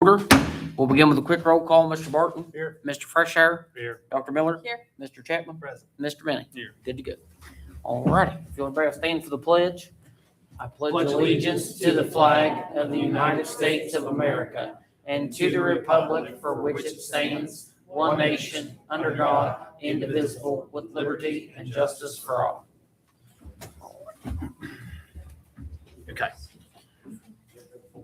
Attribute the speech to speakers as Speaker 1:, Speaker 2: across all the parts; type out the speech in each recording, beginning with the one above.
Speaker 1: Order. We'll begin with a quick roll call. Mr. Barton.
Speaker 2: Here.
Speaker 1: Mr. Freshour.
Speaker 2: Here.
Speaker 1: Dr. Miller.
Speaker 3: Here.
Speaker 1: Mr. Chapman.
Speaker 2: Present.
Speaker 1: Mr. Minnie.
Speaker 2: Here.
Speaker 1: Good to go. All righty. If you'll everybody stand for the pledge. I pledge allegiance to the flag of the United States of America and to the republic for which it stands, one nation, under God, indivisible, with liberty and justice for all. Okay.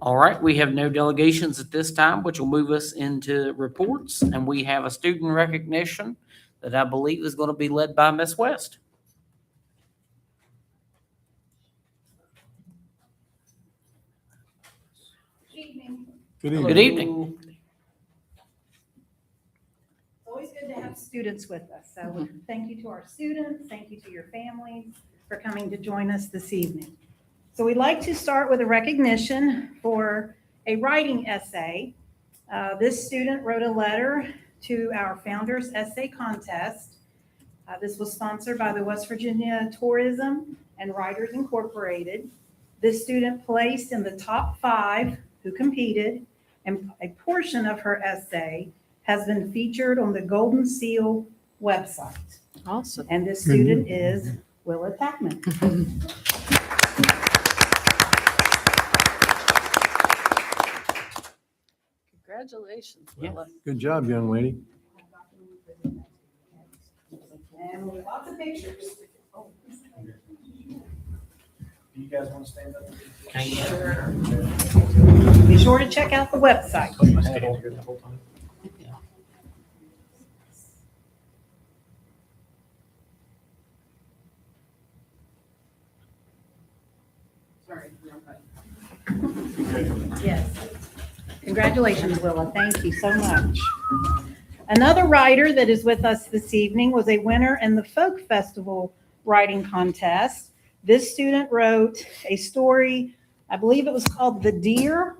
Speaker 1: All right, we have no delegations at this time, which will move us into reports, and we have a student recognition that I believe is going to be led by Miss West. Good evening.
Speaker 4: It's always good to have students with us. So thank you to our students. Thank you to your families for coming to join us this evening. So we'd like to start with a recognition for a writing essay. This student wrote a letter to our Founders Essay Contest. This was sponsored by the West Virginia Tourism and Writers Incorporated. This student placed in the top 5 who competed, and a portion of her essay has been featured on the Golden Seal website.
Speaker 3: Awesome.
Speaker 4: And this student is Willa Tackman.
Speaker 3: Congratulations,
Speaker 1: Yeah.
Speaker 3: Willa.
Speaker 2: Good job, young lady.
Speaker 4: And lots of pictures.
Speaker 2: Do you guys want to stand up?
Speaker 4: Be sure to check out the website.
Speaker 2: Put my stand here the whole time.
Speaker 4: Sorry. Yes. Congratulations, Willa. Thank you so much. Another writer that is with us this evening was a winner in the Folk Festival writing contest. This student wrote a story, I believe it was called The Deer.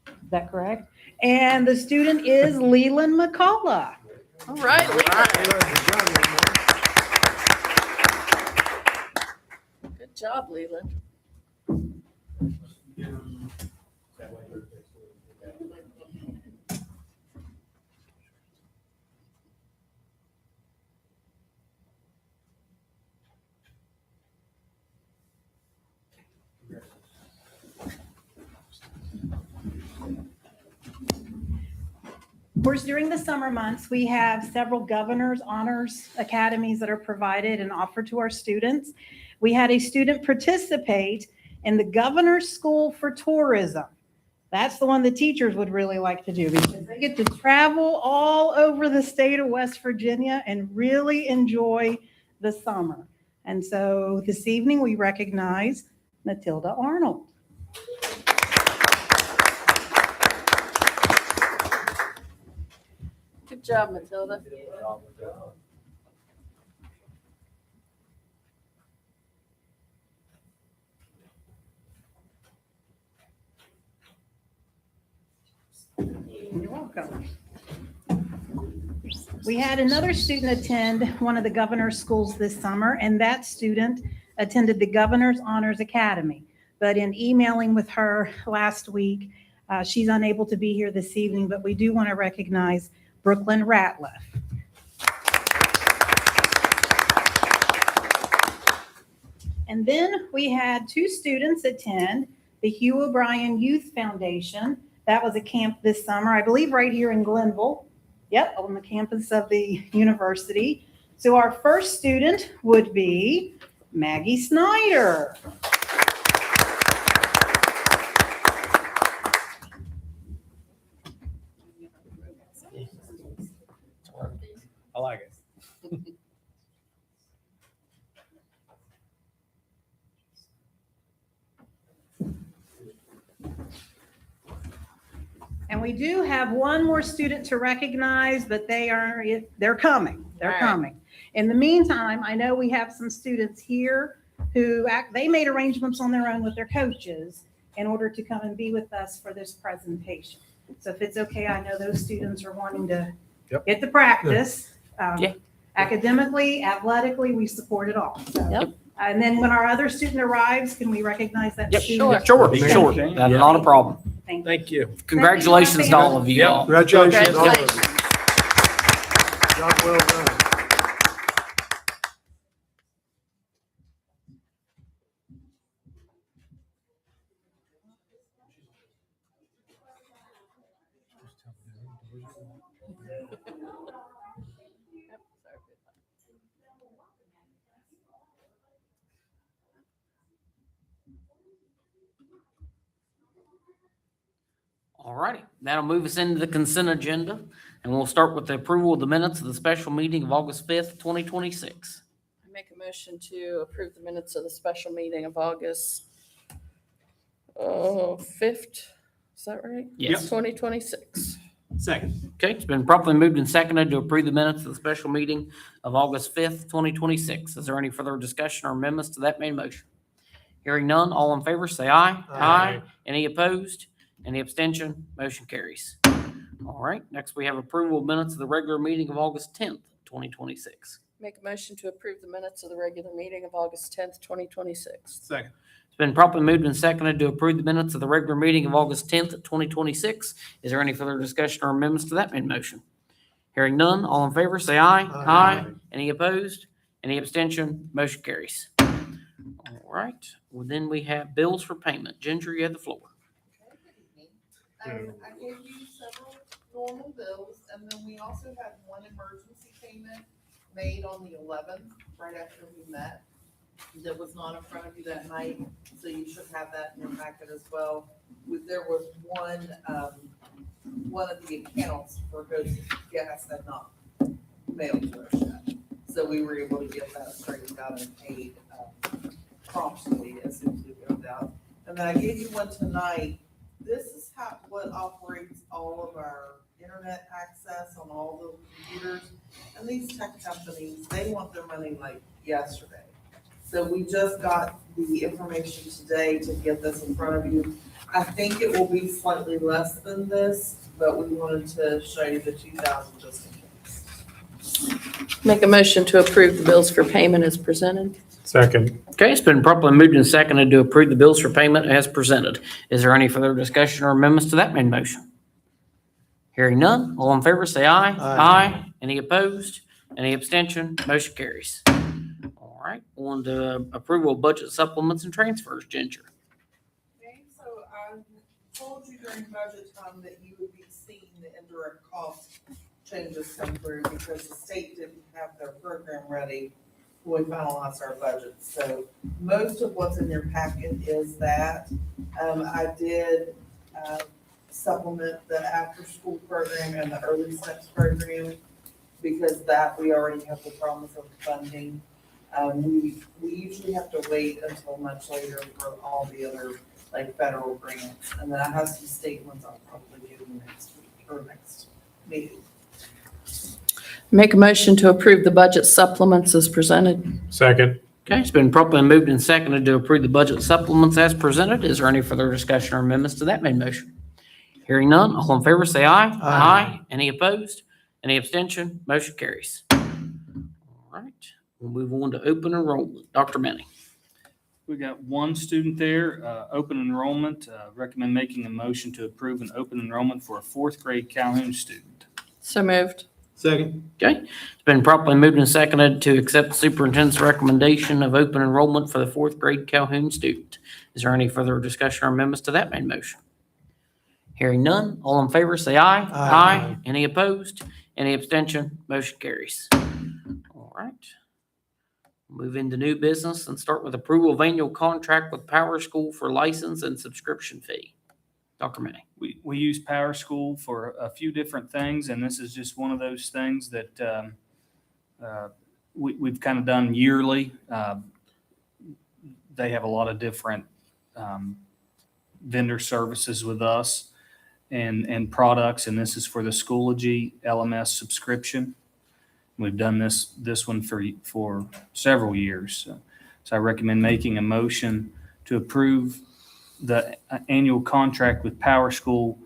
Speaker 4: Is that correct? And the student is Leland McCullough.
Speaker 3: All right. Good job, Leland.
Speaker 4: Of course, during the summer months, we have several governor's honors academies that are provided and offered to our students. We had a student participate in the Governor's School for Tourism. That's the one the teachers would really like to do because they get to travel all over the state of West Virginia and really enjoy the summer. And so this evening, we recognize Matilda Arnold.
Speaker 3: Good job, Matilda.
Speaker 4: You're welcome. We had another student attend one of the governor's schools this summer, and that student attended the Governor's Honors Academy. But in emailing with her last week, she's unable to be here this evening, but we do want to recognize Brooklyn Ratliff. And then we had 2 students attend the Hugh O'Brien Youth Foundation. That was a camp this summer, I believe right here in Glenville. Yep, on the campus of the university. So our first student would be Maggie Snyder.
Speaker 2: I like it.
Speaker 4: And we do have one more student to recognize, but they're coming. They're
Speaker 3: All right.
Speaker 4: coming. In the meantime, I know we have some students here who they made arrangements on their own with their coaches in order to come and be with us for this presentation. So if it's okay, I know those students are wanting to get the practice.
Speaker 1: Yeah.
Speaker 4: Academically, athletically, we support it all. So,
Speaker 3: Yep.
Speaker 4: And then when our other student arrives, can we recognize that
Speaker 1: Yep,
Speaker 4: student?
Speaker 1: sure. That's not a problem.
Speaker 4: Thank you.
Speaker 2: Thank you.
Speaker 1: Congratulations to all of you all.
Speaker 2: Congratulations. all of you.
Speaker 3: Congratulations.
Speaker 2: Job well done.
Speaker 1: All righty, that'll move us into the consent agenda, and we'll start with the approval of the minutes of the special meeting of August 5th, 2026.
Speaker 3: I make a motion to approve the minutes of the special meeting of August 5th. Is that right?
Speaker 1: Yes.
Speaker 3: 2026.
Speaker 2: Second.
Speaker 1: Okay, it's been properly moved and seconded to approve the minutes of the special meeting of August 5th, 2026. Is there any further discussion or amendments to that main motion? Hearing none, all in favor, say aye.
Speaker 2: Aye.
Speaker 1: Any opposed? Any abstention? Motion carries. All right, next we have approval of minutes of the regular meeting of August 10th, 2026.
Speaker 3: Make a motion to approve the minutes of the regular meeting of August 10th, 2026.
Speaker 2: Second.
Speaker 1: It's been properly moved and seconded to approve the minutes of the regular meeting of August 10th, 2026. Is there any further discussion or amendments to that main motion? Hearing none, all in favor, say aye.
Speaker 2: Aye.
Speaker 1: Any opposed? Any abstention? Motion carries. All right, well, then we have bills for payment. Ginger, you have the floor.
Speaker 5: I gave you several normal bills, and then we also had one emergency payment made on the 11th, right after we met. That was not in front of you that night, so you should have that in your packet as well. There was one of the accounts for Ghost Gas had not mailed to us yet. So we were able to get that straightened out and paid promptly as soon as we got it out. And then I gave you one tonight. This is what operates all of our internet access on all the computers. And these tech companies, they want their money like yesterday. So we just got the information today to get this in front of you. I think it will be slightly less than this, but we wanted to show you the 2,000 just in case.
Speaker 3: Make a motion to approve the bills for payment as presented.
Speaker 2: Second.
Speaker 1: Okay, it's been properly moved and seconded to approve the bills for payment as presented. Is there any further discussion or amendments to that main motion? Hearing none, all in favor say aye.
Speaker 2: Aye.
Speaker 1: Any opposed? Any abstention? Motion carries. All right, on to approval of budget supplements and transfers. Ginger.
Speaker 5: Okay, so I told you during budget time that you would be seeing the indirect cost changes come through because the state didn't have their program ready when we finalized our budget. So most of what's in your packet is that. I did supplement the after-school program and the early steps program because that we already have the promise of funding. We usually have to wait until much later for all the other like federal grants. And then I have some state ones I'll probably give you next week or next meeting.
Speaker 3: Make a motion to approve the budget supplements as presented.
Speaker 2: Second.
Speaker 1: Okay, it's been properly moved and seconded to approve the budget supplements as presented. Is there any further discussion or amendments to that main motion? Hearing none, all in favor say aye.
Speaker 2: Aye.
Speaker 1: Any opposed? Any abstention? Motion carries. All right, we'll move on to open enrollment. Dr. Manning.
Speaker 6: We got one student there, open enrollment. Recommend making a motion to approve an open enrollment for a fourth grade Calhoun student.
Speaker 3: So moved.
Speaker 2: Second.
Speaker 1: Okay, it's been properly moved and seconded to accept the superintendent's recommendation of open enrollment for the fourth grade Calhoun student. Is there any further discussion or amendments to that main motion? Hearing none, all in favor say aye.
Speaker 2: Aye.
Speaker 1: Any opposed? Any abstention? Motion carries. All right. Move into new business and start with approval of annual contract with Power School for license and subscription fee. Dr. Manning.
Speaker 6: We use Power School for a few different things, and this is just one of those things that we've kind of done yearly. They have a lot of different vendor services with us and products, and this is for the Schoology LMS subscription. We've done this one for several years. So I recommend making a motion to approve the annual contract with Power School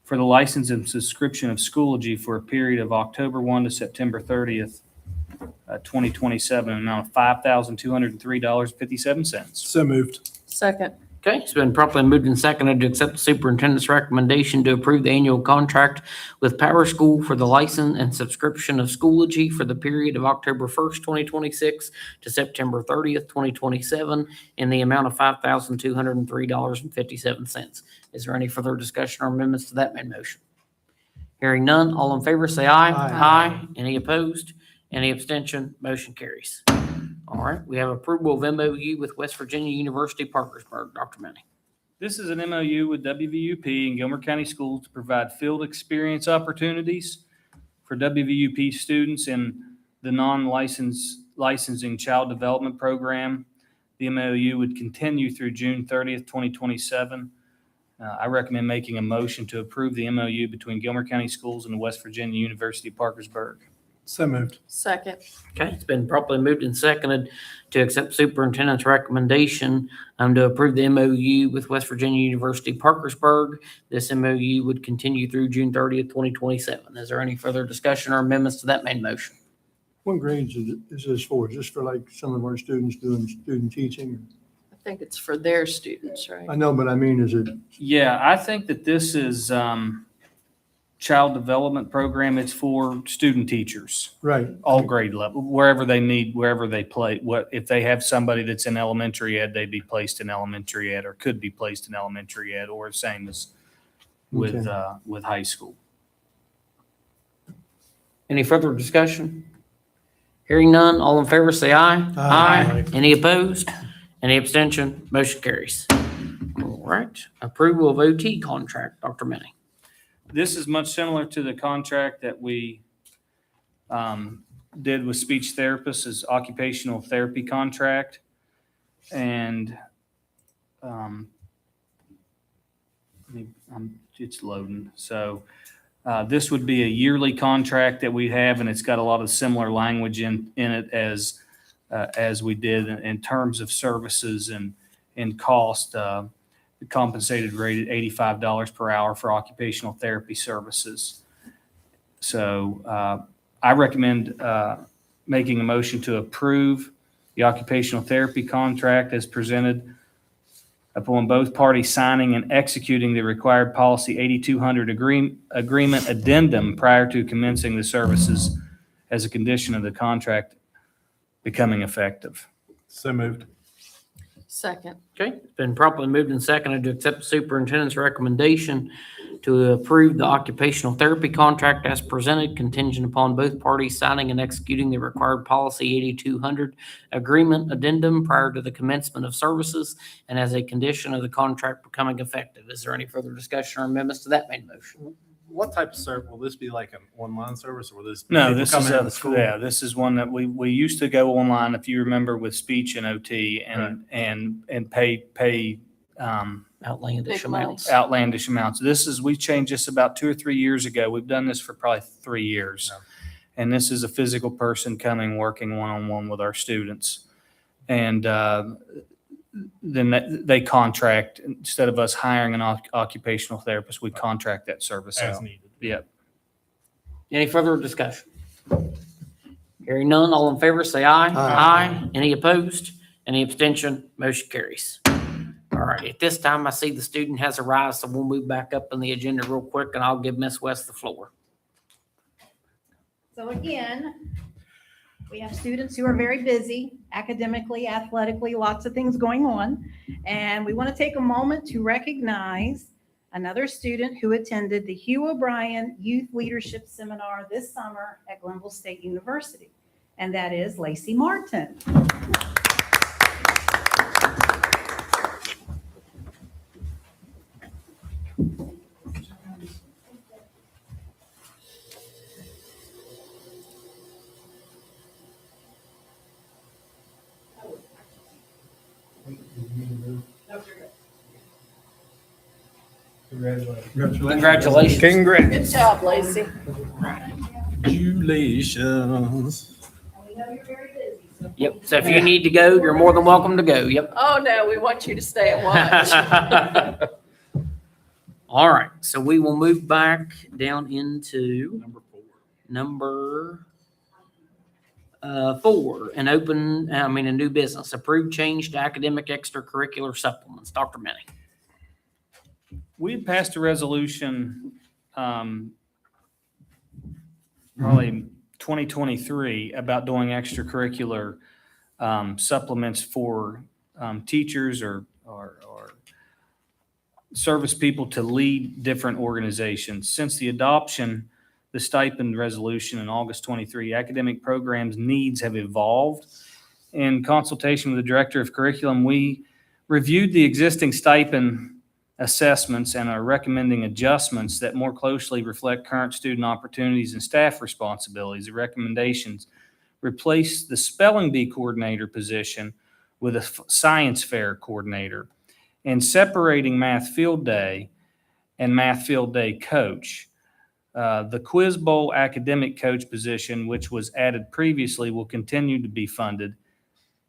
Speaker 6: for the license and subscription of Schoology for a period of October 1 to September 30th, 2027, an amount of $5,203.57.
Speaker 2: So moved.
Speaker 3: Second.
Speaker 1: Okay, it's been properly moved and seconded to accept the superintendent's recommendation to approve the annual contract with Power School for the license and subscription of Schoology for the period of October 1st, 2026 to September 30th, 2027 in the amount of $5,203.57. Is there any further discussion or amendments to that main motion? Hearing none, all in favor say aye.
Speaker 2: Aye.
Speaker 1: Any opposed? Any abstention? Motion carries. All right, we have approval of MOU with West Virginia University Parkersburg. Dr. Manning.
Speaker 6: This is an MOU with WVUP and Gilmer County Schools to provide field experience opportunities for WVUP students in the licensing child development program. The MOU would continue through June 30th, 2027. I recommend making a motion to approve the MOU between Gilmer County Schools and the West Virginia University Parkersburg.
Speaker 2: So moved.
Speaker 3: Second.
Speaker 1: Okay, it's been properly moved and seconded to accept superintendent's recommendation to approve the MOU with West Virginia University Parkersburg. This MOU would continue through June 30th, 2027. Is there any further discussion or amendments to that main motion?
Speaker 2: What grades is this for? Just for like some of our students doing student teaching?
Speaker 3: I think it's for their students, right?
Speaker 2: I know, but I mean, is it,
Speaker 6: Yeah, I think that this is child development program. It's for student teachers,
Speaker 2: right?
Speaker 6: all grade level, wherever they need, wherever they play. What if they have somebody that's in elementary ed, they'd be placed in elementary ed or could be placed in elementary ed, or same as with high school.
Speaker 1: Any further discussion? Hearing none, all in favor say aye.
Speaker 2: Aye.
Speaker 1: Any opposed? Any abstention? Motion carries. All right, approval of OT contract. Dr. Manning.
Speaker 6: This is much similar to the contract that we did with speech therapists, is occupational therapy contract. And it's loading. So this would be a yearly contract that we have, and it's got a lot of similar language in it as we did in terms of services and cost. The compensated rate at $85 per hour for occupational therapy services. So I recommend making a motion to approve the occupational therapy contract as presented upon both parties signing and executing the required policy 8200 agreement addendum prior to commencing the services as a condition of the contract becoming effective.
Speaker 2: So moved.
Speaker 3: Second.
Speaker 1: Okay, it's been properly moved and seconded to accept the superintendent's recommendation to approve the occupational therapy contract as presented, contingent upon both parties signing and executing the required policy 8200 agreement addendum prior to the commencement of services and as a condition of the contract becoming effective. Is there any further discussion or amendments to that main motion?
Speaker 7: What type of service, will this be like an online service or will this?
Speaker 6: No,
Speaker 7: people
Speaker 6: this
Speaker 7: come
Speaker 6: is
Speaker 7: into the school?
Speaker 6: this is one that we used to go online, if you remember, with speech and OT and pay
Speaker 1: Outlandish
Speaker 3: Big money.
Speaker 1: amounts.
Speaker 6: outlandish amounts. We changed this about 2 or 3 years ago. We've done this for probably 3 years.
Speaker 7: Yeah.
Speaker 6: And this is a physical person coming, working one-on-one with our students. And then they contract, instead of us hiring an occupational therapist, we contract that service
Speaker 7: As
Speaker 6: out.
Speaker 7: needed.
Speaker 6: Yep.
Speaker 1: Any further discussion? Hearing none, all in favor say aye.
Speaker 2: Aye.
Speaker 1: Any opposed? Any abstention? Motion carries. All right, at this time, I see the student has arrived, so we'll move back up on the agenda real quick and I'll give Ms. West the floor.
Speaker 4: So again, we have students who are very busy academically, athletically, lots of things going on. And we want to take a moment to recognize another student who attended the Hugh O'Brien Youth Leadership Seminar this summer at Glenville State University. And that is Lacey Martin.
Speaker 1: Congratulations.
Speaker 3: Good
Speaker 2: Congrats.
Speaker 3: job, Lacey.
Speaker 2: Congratulations.
Speaker 4: We know you're very busy, so
Speaker 1: Yep, so if you need to go, you're more than welcome to go. Yep.
Speaker 3: Oh, no, we want you to stay and watch.
Speaker 1: All right, so we will move back down into
Speaker 7: Number 4.
Speaker 1: number A new business, approved change to academic extracurricular supplements. Dr. Manning.
Speaker 6: We had passed a resolution, probably 2023, about doing extracurricular supplements for teachers or service people to lead different organizations. Since the adoption, the stipend resolution in August 23, academic programs needs have evolved. In consultation with the Director of Curriculum, we reviewed the existing stipend assessments and are recommending adjustments that more closely reflect current student opportunities and staff responsibilities. The recommendations replace the spelling bee coordinator position with a science fair coordinator, and separating math field day and math field day coach. The Quiz Bowl academic coach position, which was added previously, will continue to be funded.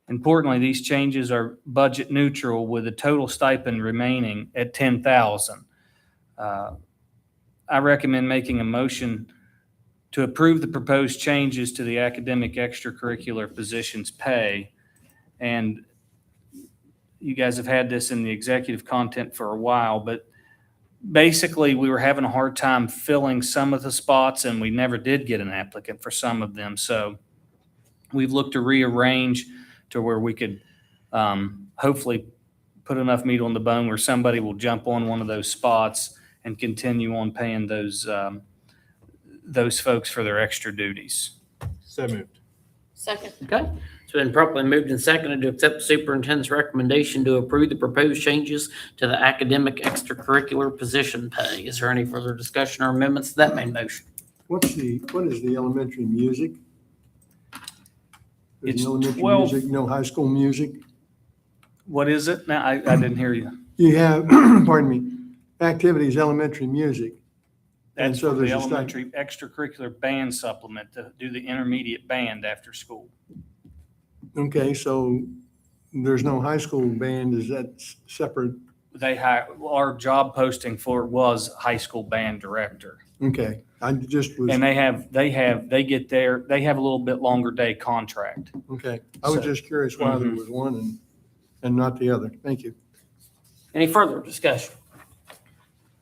Speaker 6: Importantly, these changes are budget neutral with the total stipend remaining at $10,000. I recommend making a motion to approve the proposed changes to the academic extracurricular positions pay. And you guys have had this in the executive content for a while, but basically we were having a hard time filling some of the spots and we never did get an applicant for some of them. So we've looked to rearrange to where we could hopefully put enough meat on the bone where somebody will jump on one of those spots and continue on paying those folks for their extra duties.
Speaker 7: So moved.
Speaker 3: Second.
Speaker 1: Okay. It's been properly moved and seconded to accept the superintendent's recommendation to approve the proposed changes to the academic extracurricular position pay. Is there any further discussion or amendments to that main motion?
Speaker 2: What is the elementary music? There's
Speaker 6: It's
Speaker 2: no elementary
Speaker 6: 12.
Speaker 2: music, no high school music.
Speaker 6: What is it? Now, I didn't hear you.
Speaker 2: You have, pardon me, activities, elementary music. And
Speaker 6: That's
Speaker 2: so
Speaker 6: for the
Speaker 2: there's a
Speaker 6: elementary extracurricular band supplement to do the intermediate band after school.
Speaker 2: Okay, so there's no high school band, is that separate?
Speaker 6: Our job posting for it was high school band director.
Speaker 2: Okay, I just was,
Speaker 6: And they have a little bit longer day contract.
Speaker 2: okay, I was
Speaker 6: So-
Speaker 2: just curious why there was one and not the other. Thank you.
Speaker 1: Any further discussion?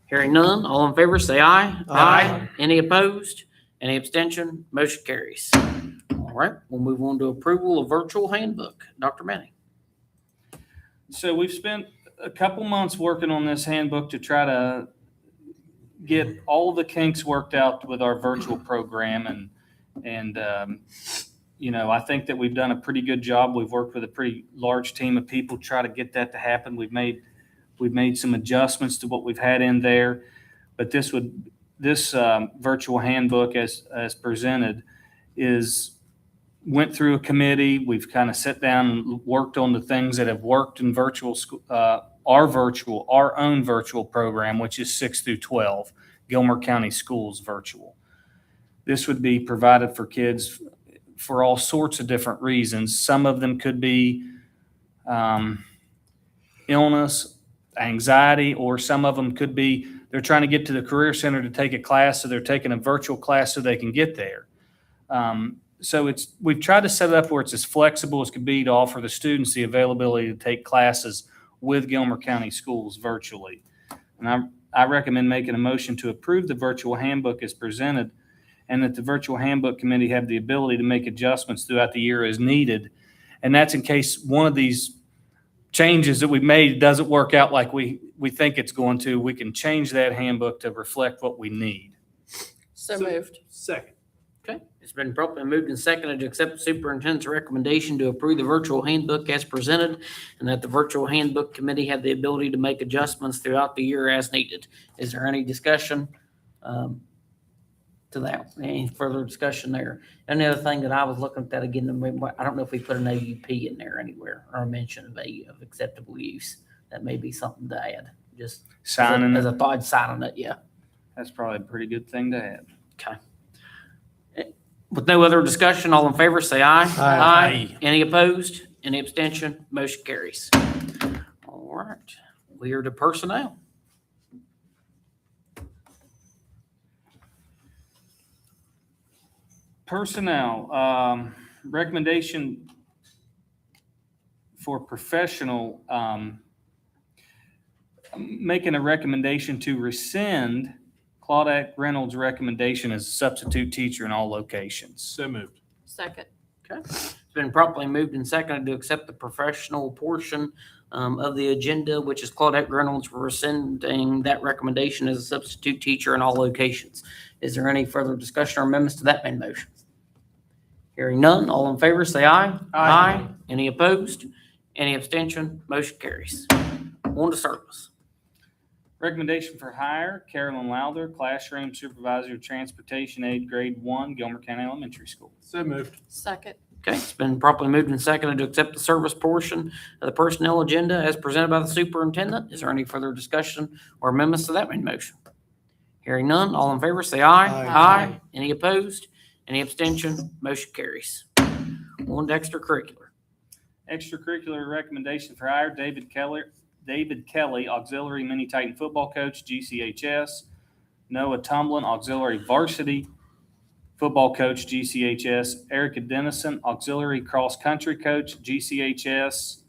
Speaker 1: Hearing none, all in favor say aye.
Speaker 2: Aye.
Speaker 1: Any opposed? Any abstention? Motion carries. All right, we'll move on to approval of virtual handbook. Dr. Manning.
Speaker 6: So we've spent a couple months working on this handbook to try to get all the kinks worked out with our virtual program. And I think that we've done a pretty good job. We've worked with a pretty large team of people to try to get that to happen. We've made some adjustments to what we've had in there, but this virtual handbook as presented went through a committee. We've kind of sat down and worked on the things that have worked in virtual school, our own virtual program, which is 6 through 12, Gilmer County Schools virtual. This would be provided for kids for all sorts of different reasons. Some of them could be illness, anxiety, or some of them could be they're trying to get to the Career Center to take a class, so they're taking a virtual class so they can get there. So we've tried to set it up where it's as flexible as could be to offer the students the availability to take classes with Gilmer County Schools virtually. And I recommend making a motion to approve the virtual handbook as presented, and that the virtual handbook committee have the ability to make adjustments throughout the year as needed. And that's in case one of these changes that we've made doesn't work out like we think it's going to. We can change that handbook to reflect what we need.
Speaker 3: So moved.
Speaker 7: Second.
Speaker 1: Okay, it's been properly moved and seconded to accept the superintendent's recommendation to approve the virtual handbook as presented, and that the virtual handbook committee have the ability to make adjustments throughout the year as needed. Is there any discussion to that? Any further discussion there? And the other thing that I was looking at that again, I don't know if we put an AUP in there anywhere or a mention of acceptable use. That may be something to add. Just
Speaker 6: Signing
Speaker 1: as
Speaker 6: it,
Speaker 1: a thought, signing it. Yeah.
Speaker 6: that's probably a pretty good thing to have.
Speaker 1: Okay. With no other discussion, all in favor, say aye.
Speaker 2: Aye.
Speaker 1: Any opposed? Any abstention? Motion carries. All right, we are to personnel.
Speaker 6: Personnel, Recommendation for professional, making a recommendation to rescind Claudette Reynolds' recommendation as a substitute teacher in all locations.
Speaker 7: So moved.
Speaker 3: Second.
Speaker 1: It's been properly moved and seconded to accept the professional portion of the agenda, which is Claudette Reynolds rescinding that recommendation as a substitute teacher in all locations. Is there any further discussion or amendments to that main motion? Hearing none, all in favor say aye.
Speaker 6: Aye.
Speaker 1: Any opposed? Any abstention? Motion carries. On to service.
Speaker 6: Recommendation for hire, Carolyn Lowther, classroom supervisor, transportation aide, grade 1, Gilmer County Elementary School.
Speaker 7: So moved.
Speaker 3: Second.
Speaker 1: Okay, it's been properly moved and seconded to accept the service portion of the personnel agenda as presented by the superintendent. Is there any further discussion or amendments to that main motion? Hearing none, all in favor say aye.
Speaker 2: Aye.
Speaker 1: Any opposed? Any abstention? Motion carries. On to extracurricular.
Speaker 6: Extracurricular recommendation for hire, David Kelly, auxiliary mini Titan football coach, GCHS. Noah Tumblin, auxiliary varsity football coach, GCHS. Erica Dennison, auxiliary cross country coach, GCHS.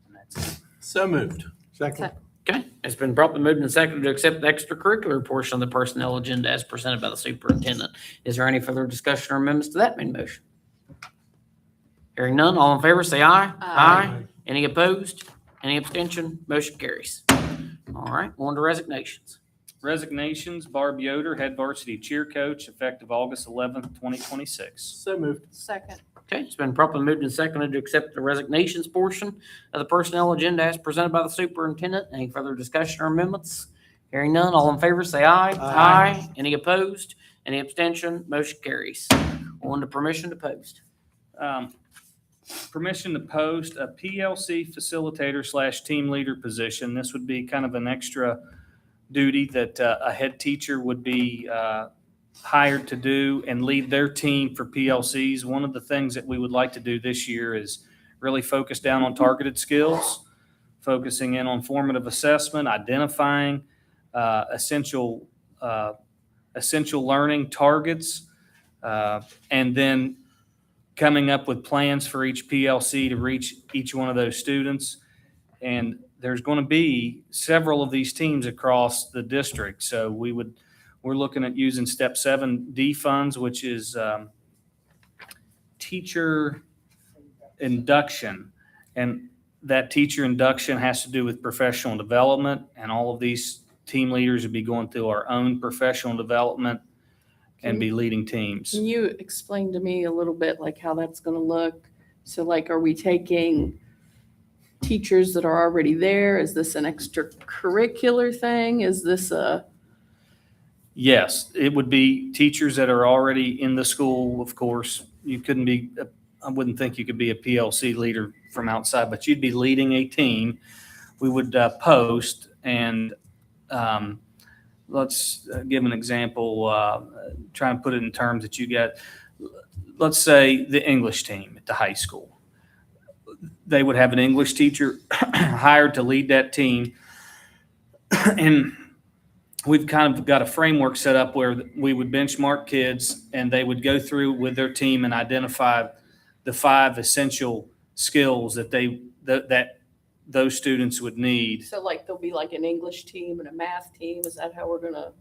Speaker 6: And that's it.
Speaker 7: So moved.
Speaker 2: Second.
Speaker 1: Okay, it's been properly moved and seconded to accept the extracurricular portion of the personnel agenda as presented by the superintendent. Is there any further discussion or amendments to that main motion? Hearing none, all in favor say aye.
Speaker 3: Aye.
Speaker 1: Any opposed? Any abstention? Motion carries. All right, on to resignations.
Speaker 6: Resignations, Barb Yoder, head varsity cheer coach, effective August 11th, 2026.
Speaker 7: So moved.
Speaker 3: Second.
Speaker 1: Okay, it's been properly moved and seconded to accept the resignations portion of the personnel agenda as presented by the superintendent. Any further discussion or amendments? Hearing none, all in favor say aye.
Speaker 2: Aye.
Speaker 1: Any opposed? Any abstention? Motion carries. On to permission to post.
Speaker 6: Permission to post a PLC facilitator / team leader position. This would be kind of an extra duty that a head teacher would be hired to do and lead their team for PLCs. One of the things that we would like to do this year is really focus down on targeted skills, focusing in on formative assessment, identifying essential learning targets, and then coming up with plans for each PLC to reach each one of those students. And there's going to be several of these teams across the district. So we're looking at using Step 7D funds, which is teacher induction. And that teacher induction has to do with professional development. And all of these team leaders would be going through our own professional development and be leading teams.
Speaker 3: Can you explain to me a little bit like how that's going to look? So like, are we taking teachers that are already there? Is this an extracurricular thing? Is this a?
Speaker 6: Yes, it would be teachers that are already in the school, of course. You couldn't be, I wouldn't think you could be a PLC leader from outside, but you'd be leading a team. We would post and let's give an example, try and put it in terms that you get. Let's say the English team at the high school. They would have an English teacher hired to lead that team. And we've kind of got a framework set up where we would benchmark kids and they would go through with their team and identify the 5 essential skills that that those students would need.
Speaker 3: So like there'll be like an English team and a math team. Is that how we're going to?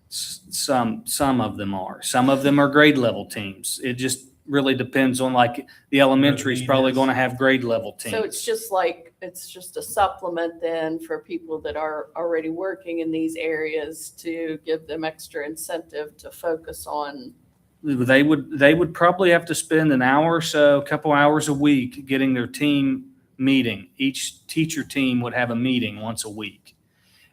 Speaker 6: Some of them are. Some of them are grade level teams. It just really depends on, like, the elementary is probably going to have grade level teams.
Speaker 3: So it's just a supplement then for people that are already working in these areas to give them extra incentive to focus on.
Speaker 6: They would probably have to spend an hour or so, a couple hours a week getting their team meeting. Each teacher team would have a meeting once a week.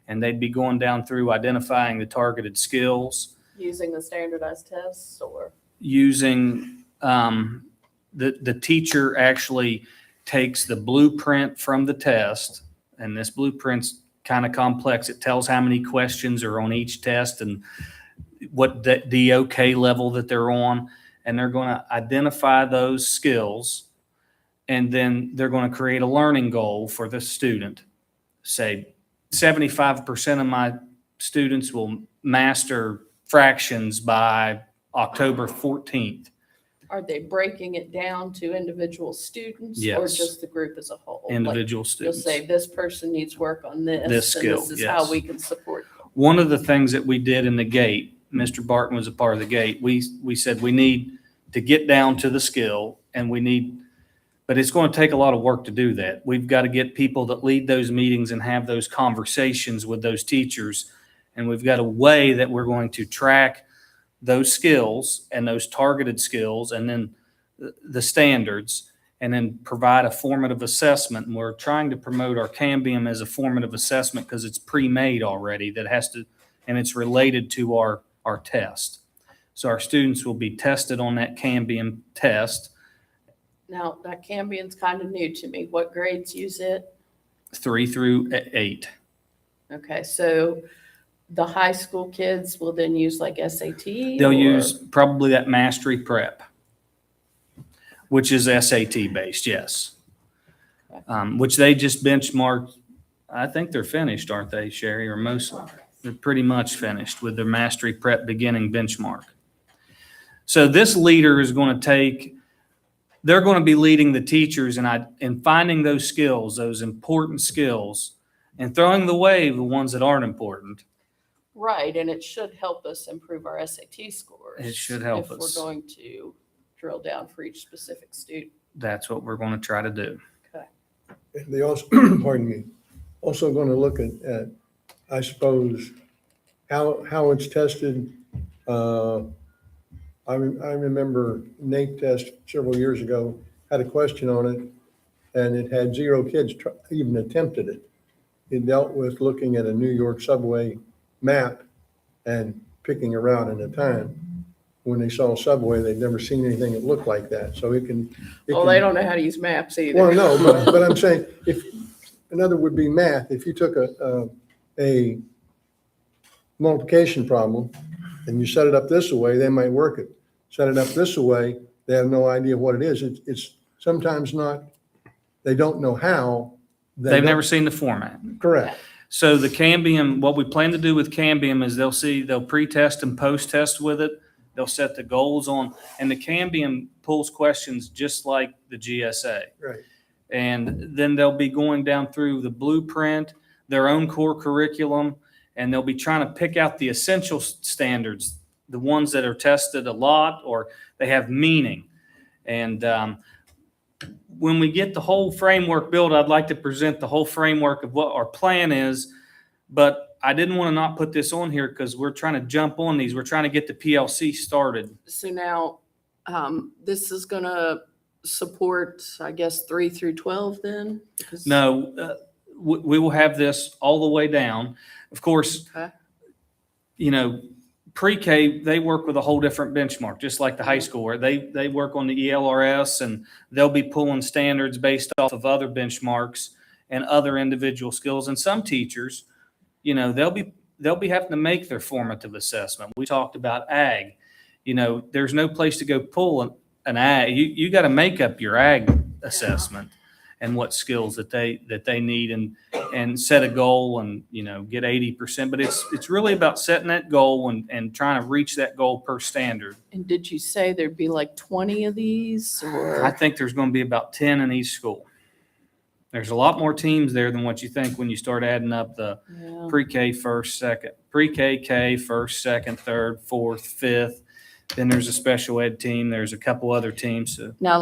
Speaker 6: And they'd be going down through identifying the targeted skills.
Speaker 3: Using the standardized tests or?
Speaker 6: Using, the teacher actually takes the blueprint from the test, and this blueprint's kind of complex. It tells how many questions are on each test and what the OK level that they're on. And they're going to identify those skills, and then they're going to create a learning goal for the student. Say 75% of my students will master fractions by October 14th.
Speaker 3: Are they breaking it down to individual students? Or
Speaker 6: Yes.
Speaker 3: just the group as a whole? Like,
Speaker 6: Individual
Speaker 3: you'll
Speaker 6: students.
Speaker 3: say this person needs work on this.
Speaker 6: This
Speaker 3: and
Speaker 6: skill,
Speaker 3: this is how
Speaker 6: yes.
Speaker 3: we can support them.
Speaker 6: One of the things that we did in the gate, Mr. Barton was a part of the gate, we said we need to get down to the skill and but it's going to take a lot of work to do that. We've got to get people that lead those meetings and have those conversations with those teachers. And we've got a way that we're going to track those skills and those targeted skills and then the standards and then provide a formative assessment. And we're trying to promote our Cambium as a formative assessment because it's pre-made already and it's related to our test. So our students will be tested on that Cambium test.
Speaker 3: Now, that Cambium's kind of new to me. What grades use it?
Speaker 6: 3 through 8.
Speaker 3: Okay, so the high school kids will then use like SAT?
Speaker 6: They'll
Speaker 3: or-
Speaker 6: use probably that mastery prep, which is SAT based, yes. Which they just benchmarked. I think they're finished, aren't they, Sherry, or mostly? They're pretty much finished with their mastery prep beginning benchmark. So this leader is going to they're going to be leading the teachers in finding those skills, those important skills, and throwing away the ones that aren't important.
Speaker 3: Right, and it should help us improve our SAT scores.
Speaker 6: It should help
Speaker 3: If
Speaker 6: us.
Speaker 3: we're going to drill down for each specific student.
Speaker 6: That's what we're going to try to do.
Speaker 2: They also, pardon me, also going to look at, I suppose, how it's tested. I remember NAEP test several years ago had a question on it, and it had 0 kids even attempted it. It dealt with looking at a New York subway map and picking a route at a time. When they saw a subway, they'd never seen anything that looked like that. So it can.
Speaker 3: Well, they don't know how to use maps either.
Speaker 2: Well, no, but I'm saying, if another would be math. If you took a multiplication problem and you set it up this way, they might work it. Set it up this way, they have no idea what it is. It's sometimes not, they don't know how.
Speaker 6: They've never seen the format.
Speaker 2: Correct.
Speaker 6: So the Cambium, what we plan to do with Cambium is they'll pre-test and post-test with it. They'll set the goals on, and the Cambium pulls questions just like the GSA.
Speaker 2: Right.
Speaker 6: And then they'll be going down through the blueprint, their own core curriculum, and they'll be trying to pick out the essential standards, the ones that are tested a lot or they have meaning. And when we get the whole framework built, I'd like to present the whole framework of what our plan is. But I didn't want to not put this on here because we're trying to jump on these. We're trying to get the PLC started.
Speaker 3: So now, this is gonna support, I guess, 3 through 12 then? Because-
Speaker 6: No, we will have this all the way down. Of course,
Speaker 3: Okay.
Speaker 6: Pre-K, they work with a whole different benchmark, just like the high school, where they work on the ELRS and they'll be pulling standards based off of other benchmarks and other individual skills. And some teachers, they'll be having to make their formative assessment. We talked about ag. There's no place to go pull an ag. You got to make up your ag assessment and what skills that they need and set a goal and, get 80%. But it's really about setting that goal and trying to reach that goal per standard.
Speaker 3: And did you say there'd be like 20 of these
Speaker 6: I
Speaker 3: or?
Speaker 6: think there's going to be about 10 in each school. There's a lot more teams there than what you think when you start adding up the
Speaker 3: Yeah.
Speaker 6: pre-K first, second, pre-K, first, second, third, fourth, fifth. Then there's a special ed team. There's a couple other teams. So
Speaker 3: Now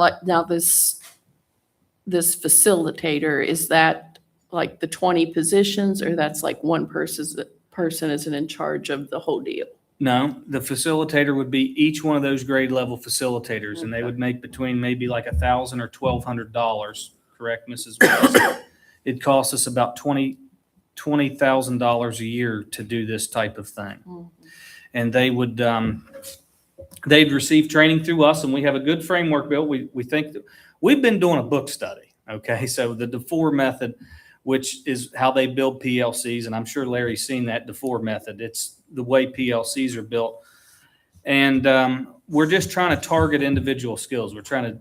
Speaker 3: this facilitator, is that like the 20 positions or that's like one person isn't in charge of the whole deal?
Speaker 6: no, the facilitator would be each one of those grade level facilitators, and they would make between maybe like $1,000 or $1,200. Correct, Mrs. Wells? It costs us about $20,000 a year to do this type of thing.
Speaker 3: Mhm.
Speaker 6: And they'd receive training through us, and we have a good framework built. We think that we've been doing a book study. Okay. So the DeFore method, which is how they build PLCs. And I'm sure Larry's seen that DeFore method. It's the way PLCs are built. And we're just trying to target individual skills. We're trying to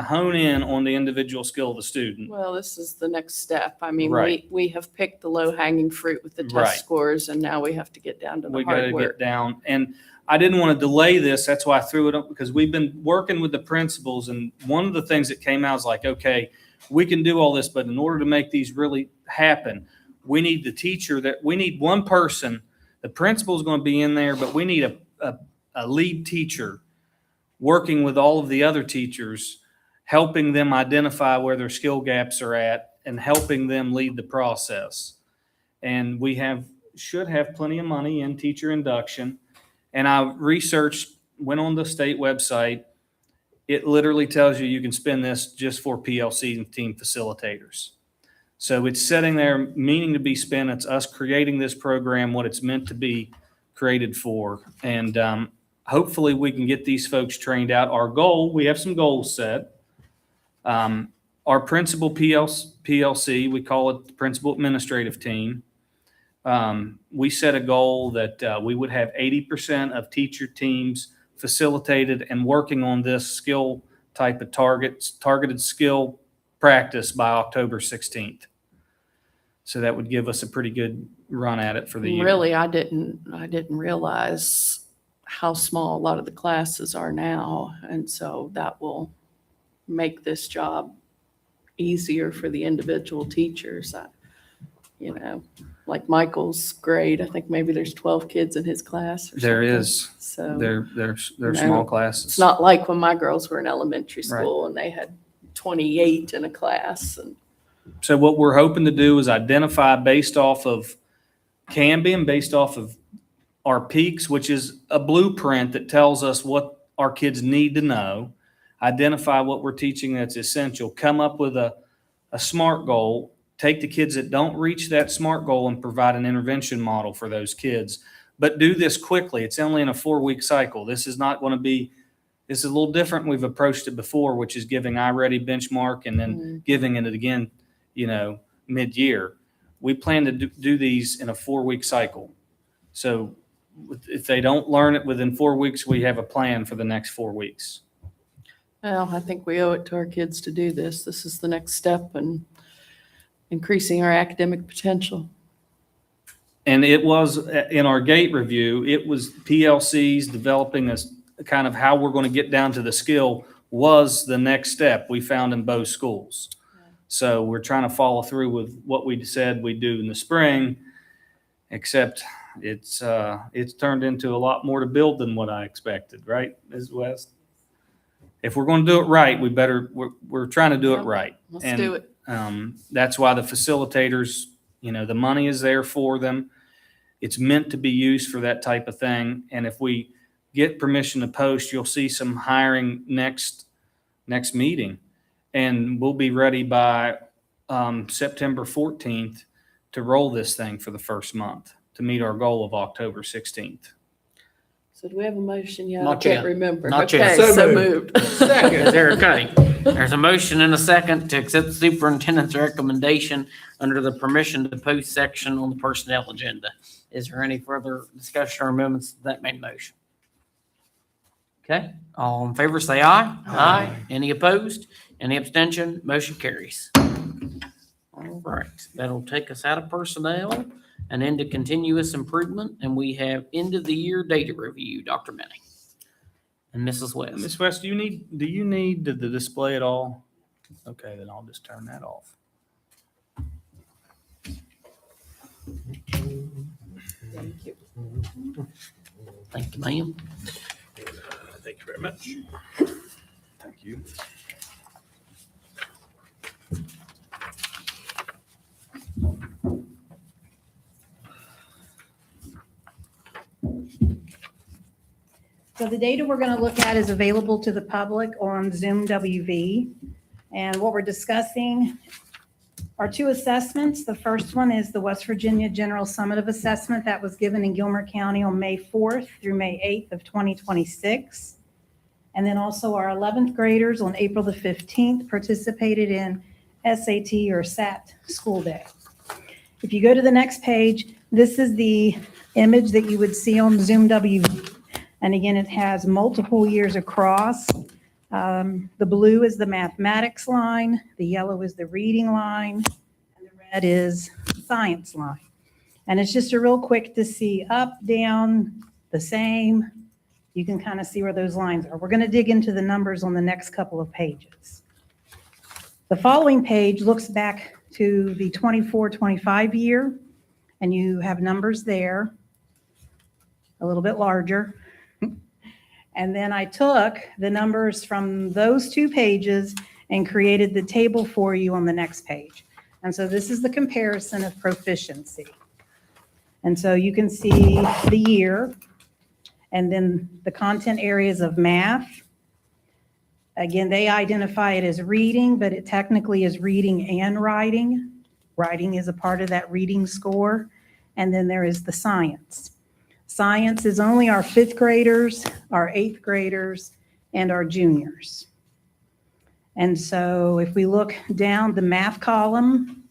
Speaker 6: hone in on the individual skill of the student.
Speaker 3: Well, this is the next step. I mean,
Speaker 6: Right.
Speaker 3: we have picked the low hanging fruit with the
Speaker 6: Right.
Speaker 3: test scores and now we have to get down to the
Speaker 6: We got to
Speaker 3: hard
Speaker 6: get
Speaker 3: work.
Speaker 6: down. And I didn't want to delay this. That's why I threw it up, because we've been working with the principals. And one of the things that came out is like, okay, we can do all this, but in order to make these really happen, we need the teacher we need one person. The principal is going to be in there, but we need a lead teacher working with all of the other teachers, helping them identify where their skill gaps are at and helping them lead the process. And we should have plenty of money in teacher induction. And I went on the state website. It literally tells you can spend this just for PLC and team facilitators. So it's sitting there meaning to be spent. It's us creating this program, what it's meant to be created for. And hopefully we can get these folks trained out. Our goal, we have some goals set. Our principal PLC, we call it the principal administrative team. We set a goal that we would have 80% of teacher teams facilitated and working on this skill type of targeted skill practice by October 16th. So that would give us a pretty good run at it for the year.
Speaker 3: Really, I didn't realize how small a lot of the classes are now. And so that will make this job easier for the individual teachers. Like Michael's grade, I think maybe there's 12 kids in his class or
Speaker 6: There
Speaker 3: something.
Speaker 6: is.
Speaker 3: So
Speaker 6: They're
Speaker 3: No,
Speaker 6: small classes.
Speaker 3: it's not like when my girls were in elementary
Speaker 6: Right.
Speaker 3: school and they had 28 in a class. And
Speaker 6: So what we're hoping to do is identify based off of Canby and based off of our peaks, which is a blueprint that tells us what our kids need to know, identify what we're teaching that's essential, come up with a SMART goal, take the kids that don't reach that SMART goal and provide an intervention model for those kids. But do this quickly. It's only in a 4-week cycle. This is not going to be, this is a little different. We've approached it before, which is giving iReady benchmark and then giving it again, mid-year. We plan to do these in a 4-week cycle. So if they don't learn it within 4 weeks, we have a plan for the next 4 weeks.
Speaker 3: well, I think we owe it to our kids to do this. This is the next step in increasing our academic potential.
Speaker 6: And it was in our gate review, it was PLCs developing a kind of how we're going to get down to the skill was the next step we found in both schools. So we're trying to follow through with what we said we'd do in the spring, except it's turned into a lot more to build than what I expected, right, Ms. West? If we're going to do it right, we're trying to do it right.
Speaker 3: Let's do it.
Speaker 6: That's why the facilitators, the money is there for them. It's meant to be used for that type of thing. And if we get permission to post, you'll see some hiring next meeting. And we'll be ready by September 14th to roll this thing for the first month to meet our goal of October 16th.
Speaker 3: So do we have a motion yet?
Speaker 1: Not
Speaker 3: I can't
Speaker 1: yet.
Speaker 3: remember.
Speaker 1: Not
Speaker 3: Okay,
Speaker 1: yet.
Speaker 3: so moved.
Speaker 1: Is there there's a motion and a second to accept the superintendent's recommendation under the permission to post section on the personnel agenda. Is there any further discussion or amendments to that main motion? Okay, all in favor say aye. Aye. Any opposed? Any abstention? Motion carries. All right, that'll take us out of personnel and into continuous improvement, and we have end of the year data review, Dr. Manning and Mrs. West.
Speaker 6: Ms. West, do you need the display at all? Okay, then I'll just turn that off.
Speaker 3: Thank you.
Speaker 1: Thank you, ma'am.
Speaker 7: Thank you very much.
Speaker 6: Thank you.
Speaker 4: So the data we're going to look at is available to the public on Zoom WV. And what we're discussing are 2 assessments. The first one is the West Virginia General Summative Assessment that was given in Gilmer County on May 4th through May 8th of 2026. And then also our 11th graders on April the 15th participated in SAT or SAT school day. If you go to the next page, this is the image that you would see on Zoom WV. And again, it has multiple years across. The blue is the mathematics line, the yellow is the reading line, and the red is the science line. And it's just a real quick to see up, down, the same, You can kind of see where those lines are. We're going to dig into the numbers on the next couple of pages. The following page looks back to the 24-25 year, and you have numbers there, a little bit larger. And then I took the numbers from those two pages and created the table for you on the next page. And so this is the comparison of proficiency. And so you can see the year, and then the content areas of math. Again, they identify it as reading, but it technically is reading and writing. Writing is a part of that reading score. And then there is the science. Science is only our 5th graders, our 8th graders, and our juniors. And so if we look down the math column,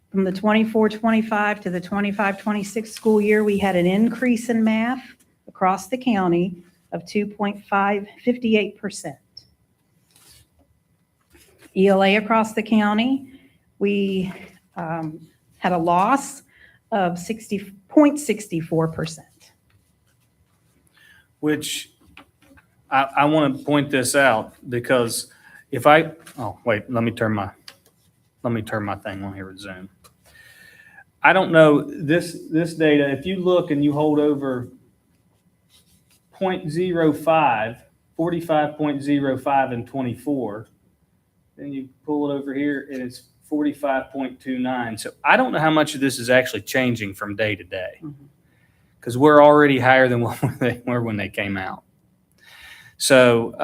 Speaker 4: from the 24-25 to the 25-26 school year, we had an increase in math across the county of 2.58%. ELA across the county, we had a loss of 0.64%.
Speaker 6: Which I want to point this out because if oh, wait, let me turn my thing on here with Zoom. I don't know this data, if you look and you hold over 0.05, 45.05 and 24, then you pull it over here and it's 45.29. So I don't know how much of this is actually changing from day to day, because we're already higher than what they were when they came out. So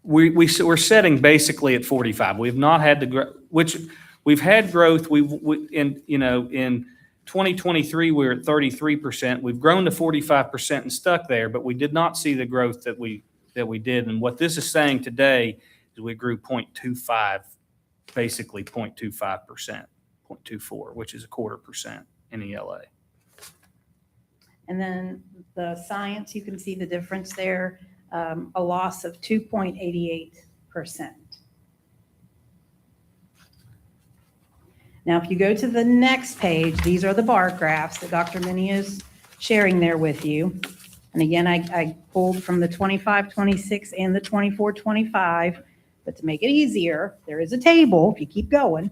Speaker 6: we're setting basically at 45. We've not had the growth, which we've had growth. In 2023 we were at 33%. We've grown to 45% and stuck there, but we did not see the growth that we did. And what this is saying today is we grew 0.25, basically 0.25%, 0.24, which is 0.25% in ELA.
Speaker 4: And then the science, you can see the difference there, a loss of 2.88%. Now, if you go to the next page, these are the bar graphs that Dr. Minnie is sharing there with you. And again, I pulled from the 25-26 and the 24-25, but to make it easier, there is a table if you keep going.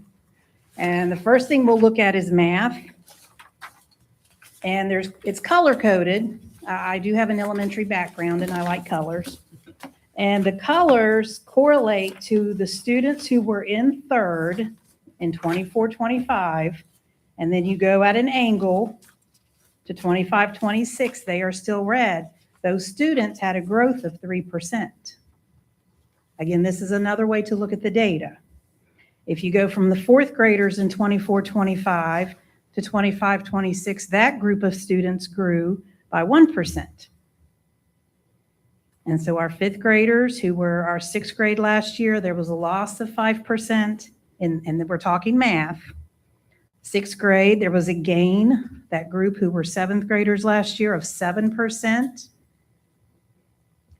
Speaker 4: And the first thing we'll look at is math. And it's color coded. I do have an elementary background and I like colors. And the colors correlate to the students who were in 3rd in 24-25. And then you go at an angle to 25-26, they are still red. Those students had a growth of 3%. Again, this is another way to look at the data. If you go from the 4th graders in 24-25 to 25-26, that group of students grew by 1%. And so our 5th graders, who were our 6th grade last year, there was a loss of 5%, and we're talking math. 6th grade, there was a gain, that group who were 7th graders last year, of 7%.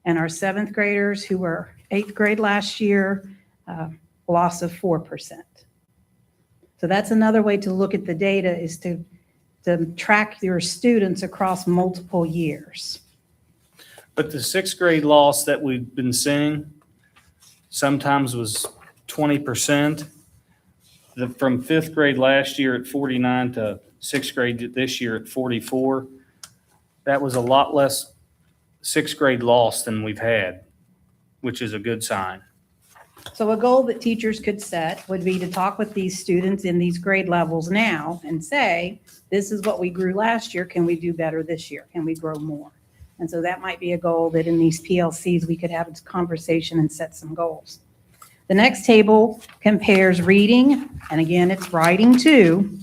Speaker 4: And our 7th graders, who were 8th grade last year, loss of 4%. So that's another way to look at the data, is to track your students across multiple years.
Speaker 6: But the 6th grade loss that we've been seeing sometimes was 20%. From 5th grade last year at 49 to 6th grade this year at 44, that was a lot less 6th grade loss than we've had, which is a good sign.
Speaker 4: So a goal that teachers could set would be to talk with these students in these grade levels now and say, this is what we grew last year. Can we do better this year? Can we grow more? And so that might be a goal that in these PLCs we could have a conversation and set some goals. The next table compares reading, and again, it's writing too.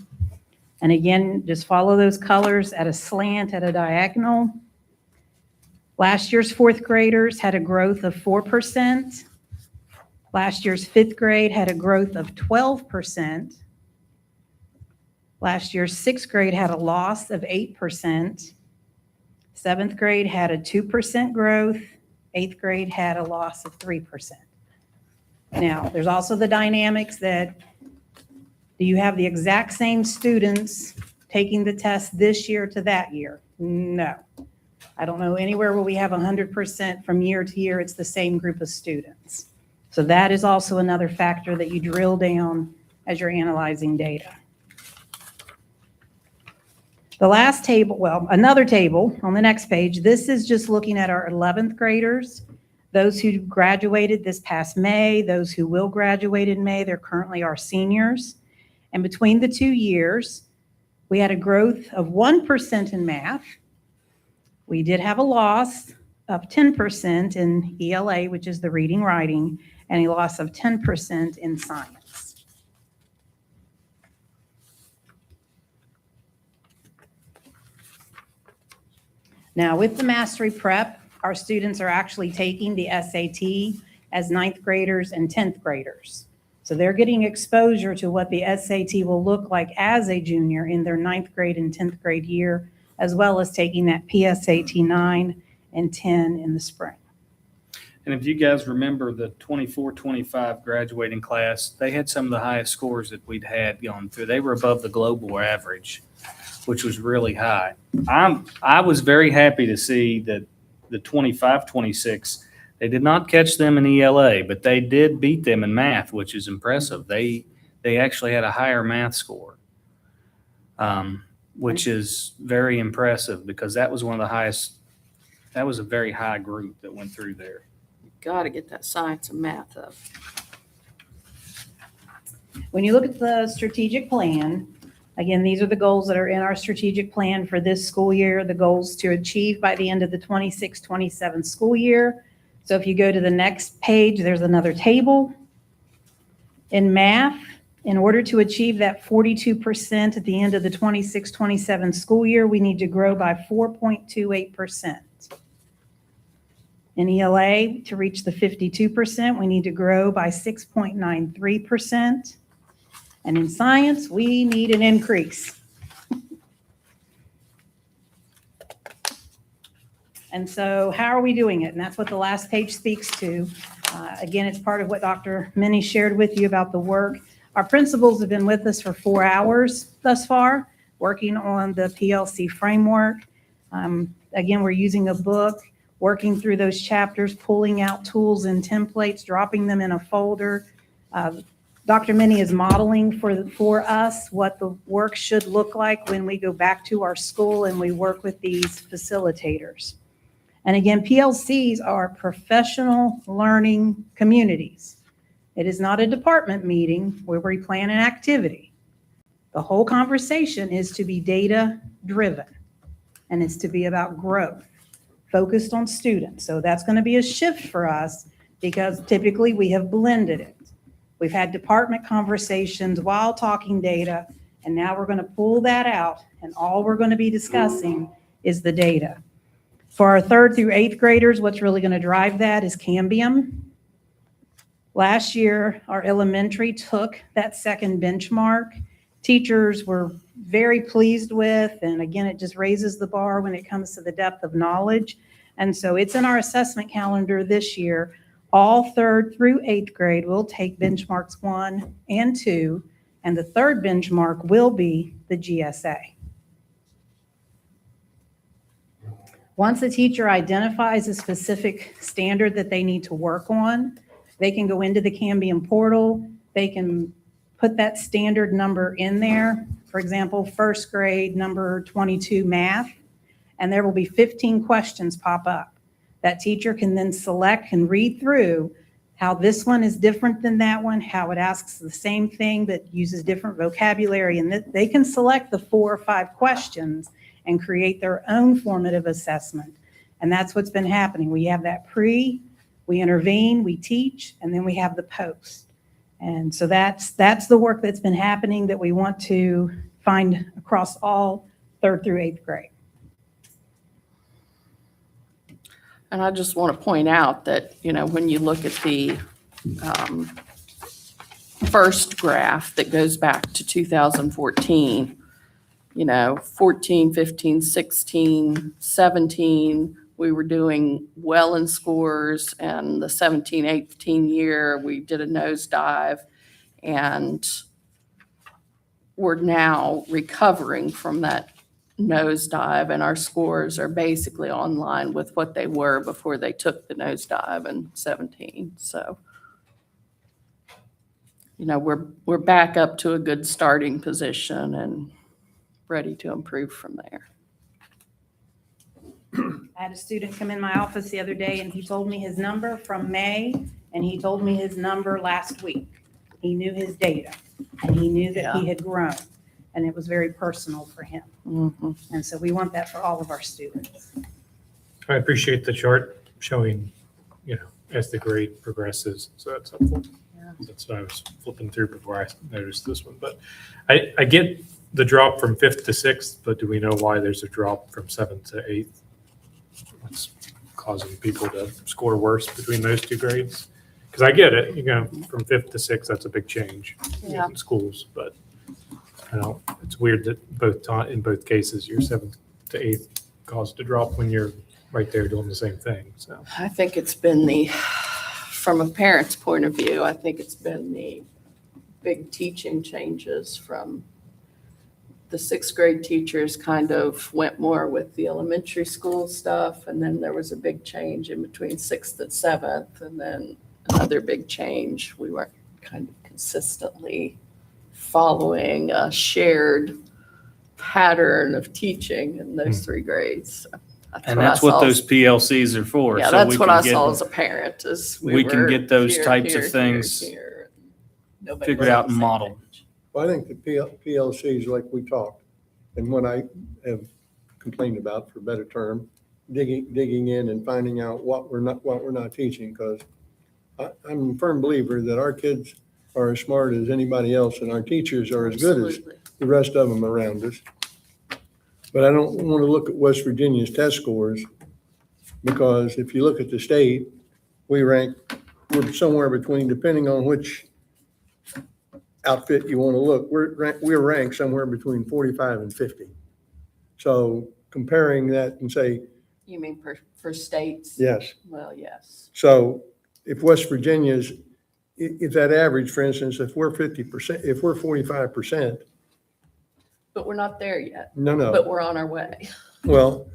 Speaker 4: And again, just follow those colors at a slant, at a diagonal. Last year's 4th graders had a growth of 4%. Last year's 5th grade had a growth of 12%. Last year's 6th grade had a loss of 8%. 7th grade had a 2% growth. 8th grade had a loss of 3%. Now, there's also the dynamics that, do you have the exact same students taking the test this year to that year? No. I don't know anywhere where we have 100% from year to year, it's the same group of students. So that is also another factor that you drill down as you're analyzing data. The last table, well, another table on the next page, this is just looking at our 11th graders, those who graduated this past May, those who will graduate in May, they're currently our seniors. And between the 2 years, we had a growth of 1% in math. We did have a loss of 10% in ELA, which is the reading writing, and a loss of 10% in science. Now, with the Mastery Prep, our students are actually taking the SAT as 9th graders and 10th graders. So they're getting exposure to what the SAT will look like as a junior in their 9th grade and 10th grade year, as well as taking that PSAT 9 and 10 in the spring.
Speaker 6: And if you guys remember the 24-25 graduating class, they had some of the highest scores that we'd had gone through. They were above the global average, which was really high. I was very happy to see that the 25-26, they did not catch them in ELA, but they did beat them in math, which is impressive. They actually had a higher math score, which is very impressive because that was one of the highest. That was a very high group that went through there.
Speaker 3: Got to get that science and math up.
Speaker 4: When you look at the strategic plan, again, these are the goals that are in our strategic plan for this school year, the goals to achieve by the end of the 26-27 school year. So if you go to the next page, there's another table. In math, in order to achieve that 42% at the end of the 26-27 school year, we need to grow by 4.28%. In ELA, to reach the 52%, we need to grow by 6.93%. And in science, we need an increase. And so how are we doing it? And that's what the last page speaks to. Again, it's part of what Dr. Minnie shared with you about the work. Our principals have been with us for 4 hours thus far, working on the PLC framework. Again, we're using a book, working through those chapters, pulling out tools and templates, dropping them in a folder. Dr. Minnie is modeling for us what the work should look like when we go back to our school and we work with these facilitators. And again, PLCs are professional learning communities. It is not a department meeting where we plan an activity. The whole conversation is to be data-driven, and it's to be about growth, focused on students. So that's going to be a shift for us because typically we have blended it. We've had department conversations while talking data, and now we're going to pull that out, and all we're going to be discussing is the data. For our 3rd through 8th graders, what's really going to drive that is Cambium. Last year, our elementary took that second benchmark. Teachers were very pleased with, and again, it just raises the bar when it comes to the depth of knowledge. And so it's in our assessment calendar this year. All 3rd through 8th grade will take benchmarks 1 and 2, and the 3rd benchmark will be the GSA. Once a teacher identifies a specific standard that they need to work on, they can go into the Cambium portal. They can put that standard number in there. For example, 1st grade, number 22 math, and there will be 15 questions pop up. That teacher can then select and read through how this one is different than that one, how it asks the same thing but uses different vocabulary, and they can select the 4 or 5 questions and create their own formative assessment. And that's what's been happening. We have that pre, we intervene, we teach, and then we have the post. And so that's the work that's been happening that we want to find across all 3rd through 8th grade.
Speaker 3: And I just want to point out that, when you look at the first graph that goes back to 2014, 14, 15, 16, 17, we were doing well in scores, and the 17, 18 year, we did a nosedive, and we're now recovering from that nosedive, and our scores are basically online with what they were before they took the nosedive in 17. So, we're back up to a good starting position and ready to improve from there.
Speaker 4: I had a student come in my office the other day and he told me his number from May and he told me his number last week. He knew his data and he knew that he had grown and it was very personal for him.
Speaker 3: Mhm.
Speaker 4: And so we want that for all of our students.
Speaker 8: I appreciate the chart showing, as the grade progresses, so that's helpful.
Speaker 3: Yeah.
Speaker 8: That's what I was flipping through before I noticed this one, but I get the drop from 5th to 6th, but do we know why there's a drop from 7th to 8th? What's causing people to score worse between those two grades? Because I get it, from 5th to 6th, that's a big change
Speaker 3: Yeah.
Speaker 8: in schools, but it's weird that in both cases, your 7th to 8th caused a drop when you're right there doing the same thing, so.
Speaker 3: I think it's been from a parent's point of view, I think it's been the big teaching changes from the 6th grade teachers kind of went more with the elementary school stuff. And then there was a big change in between 6th and 7th. And then another big change. We weren't kind of consistently following a shared pattern of teaching in those 3 grades. So
Speaker 6: And that's what those PLCs are for.
Speaker 3: Yeah,
Speaker 6: so
Speaker 3: that's
Speaker 6: we
Speaker 3: what
Speaker 6: can
Speaker 3: I
Speaker 6: get-
Speaker 3: saw as a parent is
Speaker 6: we can
Speaker 3: were
Speaker 6: get those
Speaker 3: here,
Speaker 6: types of
Speaker 3: here,
Speaker 6: things
Speaker 3: here. Nobody
Speaker 6: figured
Speaker 3: was on
Speaker 6: out
Speaker 3: the
Speaker 6: and
Speaker 3: same
Speaker 6: modeled.
Speaker 3: page.
Speaker 2: Well, I think the PLCs, like we talked, and what I have complained about, for a better term, digging in and finding out what we're not teaching, because I'm a firm believer that our kids are as smart as anybody else, and our teachers are as good as
Speaker 3: Absolutely.
Speaker 2: the rest of them around us. But I don't want to look at West Virginia's test scores, because if you look at the state, we're somewhere between, depending on which outfit you want to look, we're ranked somewhere between 45 and 50. So comparing that and say,
Speaker 3: You mean for states?
Speaker 2: yes.
Speaker 3: Well, yes.
Speaker 2: So if West Virginia's, if that average, for instance, if we're 50%, if we're 45%,
Speaker 3: But we're not there yet,
Speaker 2: no.
Speaker 3: but we're on our way.
Speaker 2: Well,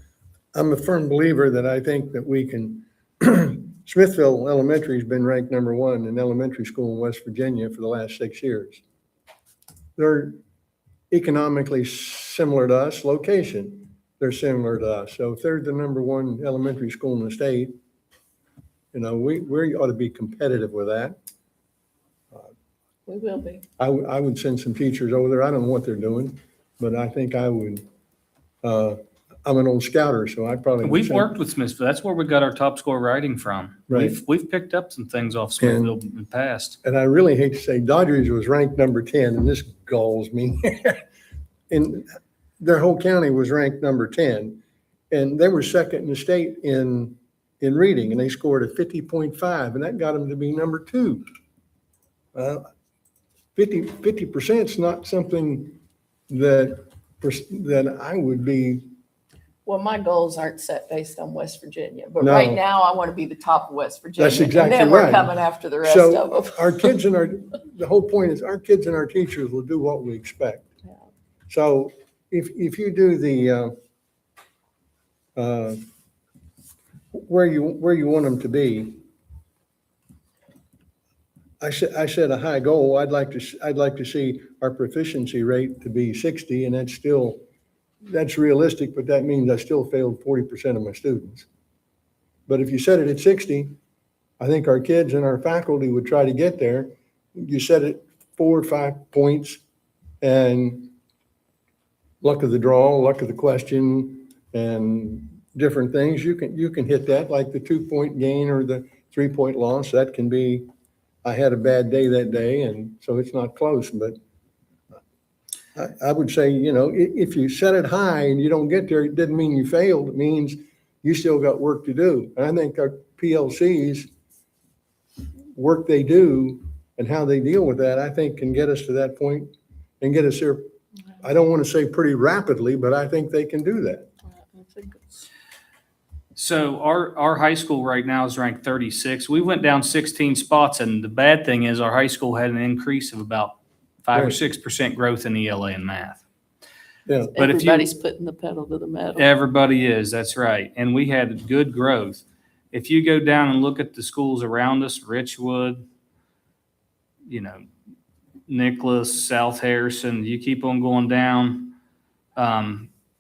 Speaker 2: I'm a firm believer that I think that we can, Smithville Elementary's been ranked number 1 in elementary school in West Virginia for the last 6 years. They're economically similar to us, location, they're similar to us. So if they're the number 1 elementary school in the state, we ought to be competitive with that.
Speaker 3: We will be.
Speaker 2: I would send some teachers over there. I don't know what they're doing, but I think I would. I'm an old scouter, so I probably.
Speaker 6: We've worked with Smithville. That's where we got our top score writing from.
Speaker 2: Right.
Speaker 6: We've picked up some things off Smithville in the past.
Speaker 2: And I really hate to say, Doddridge was ranked number 10, and this galls me. And their whole county was ranked number 10, and they were second in the state in reading, and they scored a 50.5, and that got them to be number 2. 50% is not something that I would be.
Speaker 3: Well, my goals aren't set based on West Virginia, but
Speaker 2: No.
Speaker 3: right now I want to be the top of West Virginia.
Speaker 2: That's exactly
Speaker 3: And then we're
Speaker 2: right.
Speaker 3: coming after the rest of
Speaker 2: So
Speaker 3: them.
Speaker 2: our kids and the whole point is our kids and our teachers will do what we expect.
Speaker 3: Yeah.
Speaker 2: So if you do the, where you want them to be, I said a high goal. I'd like to see our proficiency rate to be 60, and that's realistic, but that means I still failed 40% of my students. But if you set it at 60, I think our kids and our faculty would try to get there. You set it 4 or 5 points, and luck of the draw, luck of the question, and different things, you can hit that, like the 2-point gain or the 3-point loss. That can be, I had a bad day that day, and so it's not close. But I would say, if you set it high and you don't get there, it doesn't mean you failed. It means you still got work to do. And I think our PLCs, work they do and how they deal with that, I think can get us to that point and get us there. I don't want to say pretty rapidly, but I think they can do that.
Speaker 6: So our high school right now is ranked 36. We went down 16 spots, and the bad thing is our high school had an increase of about 5 or
Speaker 2: Right.
Speaker 6: 6% growth in ELA and math.
Speaker 2: Yeah.
Speaker 6: But if you-
Speaker 3: Everybody's putting the pedal to the metal.
Speaker 6: Everybody is, that's right. And we had good growth. If you go down and look at the schools around us, Richwood, Nicholas, South Harrison, you keep on going down,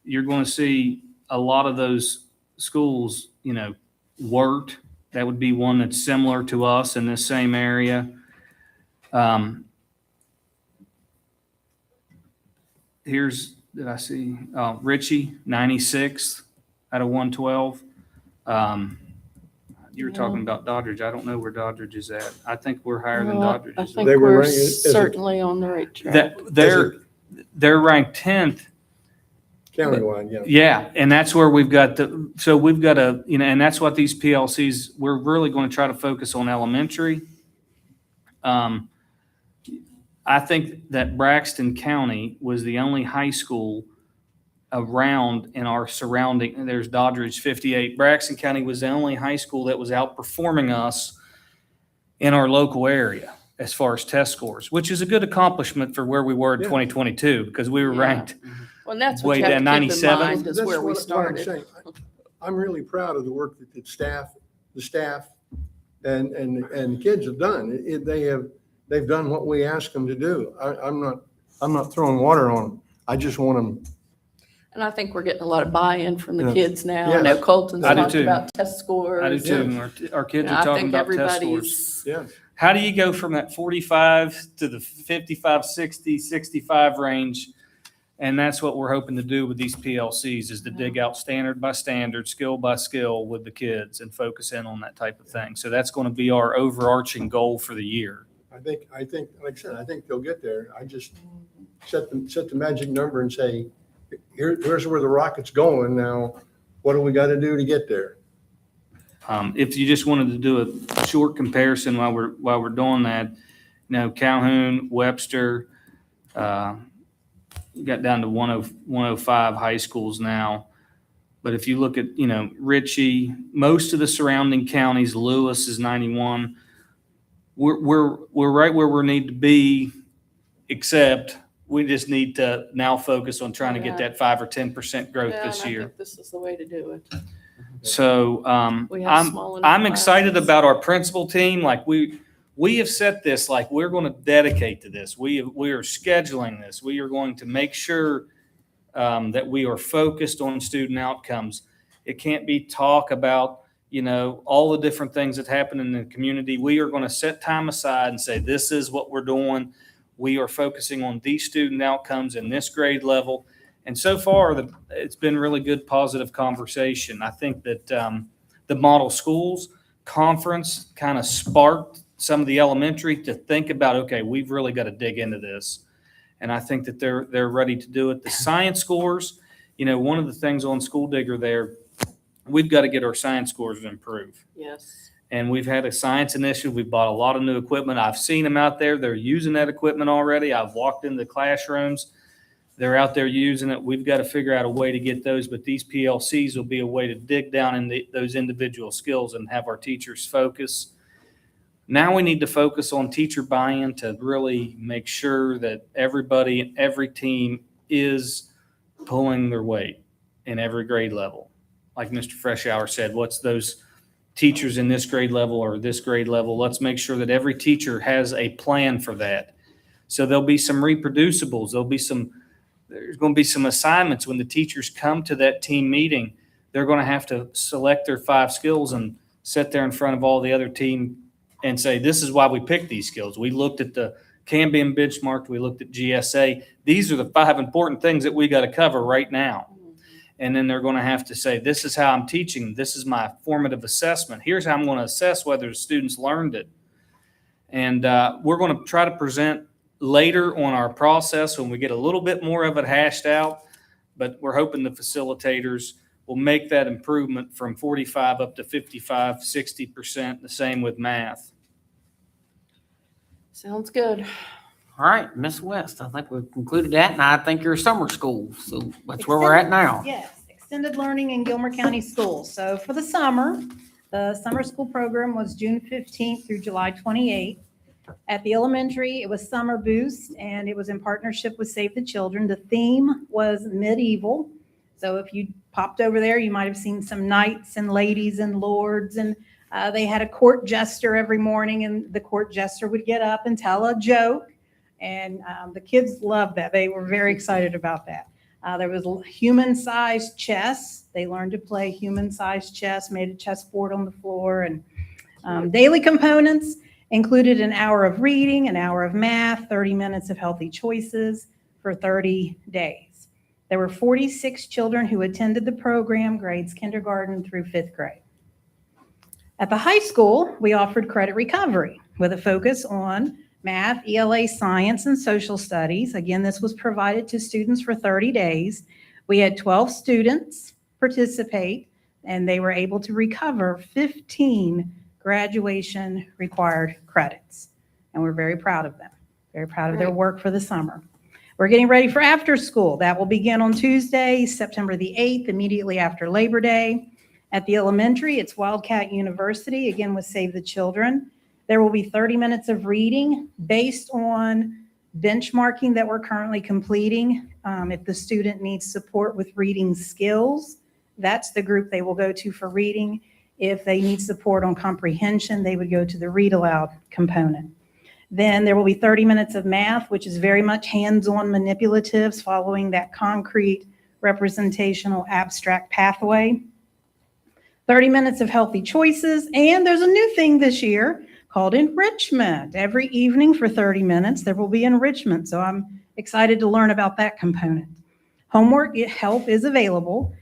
Speaker 6: you're going to see a lot of those schools, Wirt, that would be one that's similar to us in this same area. Did I see, Ritchie, 96th out of 112. You were talking about Doddridge. I don't know where Doddridge is at. I think we're higher than
Speaker 3: Well,
Speaker 6: Doddridge
Speaker 3: I
Speaker 6: is.
Speaker 3: think
Speaker 2: They were
Speaker 3: we're
Speaker 2: ranked as a-
Speaker 3: certainly on the right track.
Speaker 6: They're ranked 10th.
Speaker 2: Countywide, yeah.
Speaker 6: Yeah, and that's where we've got and that's what these PLCs, we're really going to try to focus on elementary. I think that Braxton County was the only high school around in our surrounding, there's Doddridge 58. Braxton County was the only high school that was outperforming us in our local area as far as test scores, which is a good accomplishment for where we were in
Speaker 2: Yeah.
Speaker 6: 2022 because we were
Speaker 3: Yeah.
Speaker 6: ranked.
Speaker 3: Well, and that's
Speaker 6: Way
Speaker 3: what you have to
Speaker 6: down,
Speaker 3: keep in
Speaker 6: 97.
Speaker 3: mind is
Speaker 2: That's
Speaker 3: where we
Speaker 2: what I'm
Speaker 3: started.
Speaker 2: saying. I'm really proud of the work that the staff and kids have done. They've done what we asked them to do. I'm not throwing water on them. I just want them.
Speaker 3: And I think we're getting a lot of buy-in from the
Speaker 2: Yeah.
Speaker 3: kids now. I
Speaker 2: Yes.
Speaker 3: know Colton's
Speaker 6: I do
Speaker 3: talked
Speaker 6: too.
Speaker 3: about test scores.
Speaker 6: I do too.
Speaker 3: and,
Speaker 6: Our kids
Speaker 3: you know,
Speaker 6: are
Speaker 3: I
Speaker 6: talking
Speaker 3: think
Speaker 6: about test scores.
Speaker 3: everybody's,
Speaker 2: Yeah.
Speaker 6: How do you go from that 45 to the 55, 60, 65 range? And that's what we're hoping to do with these PLCs is to dig out standard by standard, skill by skill with the kids and focus in on that type of thing. So that's going to be our overarching goal for the year.
Speaker 2: I think, like I said, I think they'll get there. I just set the magic number and say, here's where the rocket's going. Now, what do we got to do to get there?
Speaker 6: If you just wanted to do a short comparison while we're doing that, Calhoun, Webster, got down to 105 high schools now. But if you look at, Ritchie, most of the surrounding counties, Lewis is 91. We're right where we need to be, except we just need to now focus on trying to get that 5 or 10% growth
Speaker 3: yeah,
Speaker 6: this
Speaker 3: and I
Speaker 6: year.
Speaker 3: think this is the way to do it.
Speaker 6: So
Speaker 3: We have
Speaker 6: I'm
Speaker 3: small enough
Speaker 6: I'm excited
Speaker 3: classes.
Speaker 6: about our principal team. Like we have set this, like we're going to dedicate to this. We are scheduling this. We are going to make sure that we are focused on student outcomes. It can't be talk about, all the different things that happen in the community. We are going to set time aside and say, this is what we're doing. We are focusing on these student outcomes in this grade level. And so far, it's been really good, positive conversation. I think that the model schools conference kind of sparked some of the elementary to think about, okay, we've really got to dig into this. And I think that they're ready to do it. The science scores, one of the things on School Digger there, we've got to get our science scores to improve.
Speaker 3: Yes.
Speaker 6: And we've had a science initiative. We've bought a lot of new equipment. I've seen them out there. They're using that equipment already. I've walked into classrooms. They're out there using it. We've got to figure out a way to get those, but these PLCs will be a way to dig down in those individual skills and have our teachers focus. Now we need to focus on teacher buy-in to really make sure that everybody, every team is pulling their weight in every grade level. Like Mr. Freshour said, what's those teachers in this grade level or this grade level? Let's make sure that every teacher has a plan for that. So there'll be some reproducibles. There's going to be some assignments when the teachers come to that team meeting. They're going to have to select their 5 skills and sit there in front of all the other team and say, this is why we picked these skills. We looked at the Cambium benchmark. We looked at GSA. These are the 5 important things that we got to cover right now. And then they're going to have to say, this is how I'm teaching. This is my formative assessment. Here's how I'm going to assess whether the students learned it. And we're going to try to present later on our process when we get a little bit more of it hashed out. But we're hoping the facilitators will make that improvement from 45 up to 55, 60%. The same with math.
Speaker 3: Sounds good.
Speaker 1: All right, Miss West, I think we've concluded that, and I think you're summer school, so that's where we're at now.
Speaker 4: Yes, extended learning in Gilmer County Schools. So for the summer school program was June 15th through July 28th. At the elementary, it was Summer Boost, and it was in partnership with Save the Children. The theme was medieval. So if you popped over there, you might have seen some knights and ladies and lords, and they had a court jester every morning, and the court jester would get up and tell a joke. And the kids loved that. They were very excited about that. There was human-sized chess. They learned to play human-sized chess, made a chessboard on the floor, and daily components included an hour of reading, an hour of math, 30 minutes of healthy choices for 30 days. There were 46 children who attended the program, grades kindergarten through 5th grade. At the high school, we offered credit recovery with a focus on math, ELA, science, and social studies. Again, this was provided to students for 30 days. We had 12 students participate, and they were able to recover 15 graduation required credits. And we're very proud of them, very proud of their work for the summer. We're getting ready for after school. That will begin on Tuesday, September the 8th, immediately after Labor Day. At the elementary, it's Wildcat University, again with Save the Children. There will be 30 minutes of reading based on benchmarking that we're currently completing. If the student needs support with reading skills, that's the group they will go to for reading. If they need support on comprehension, they would go to the read aloud component. Then there will be 30 minutes of math, which is very much hands-on manipulatives following that concrete representational abstract pathway. 30 minutes of healthy choices, and there's a new thing this year called enrichment. Every evening for 30 minutes, there will be enrichment, so I'm excited to learn about that component. Homework help is available.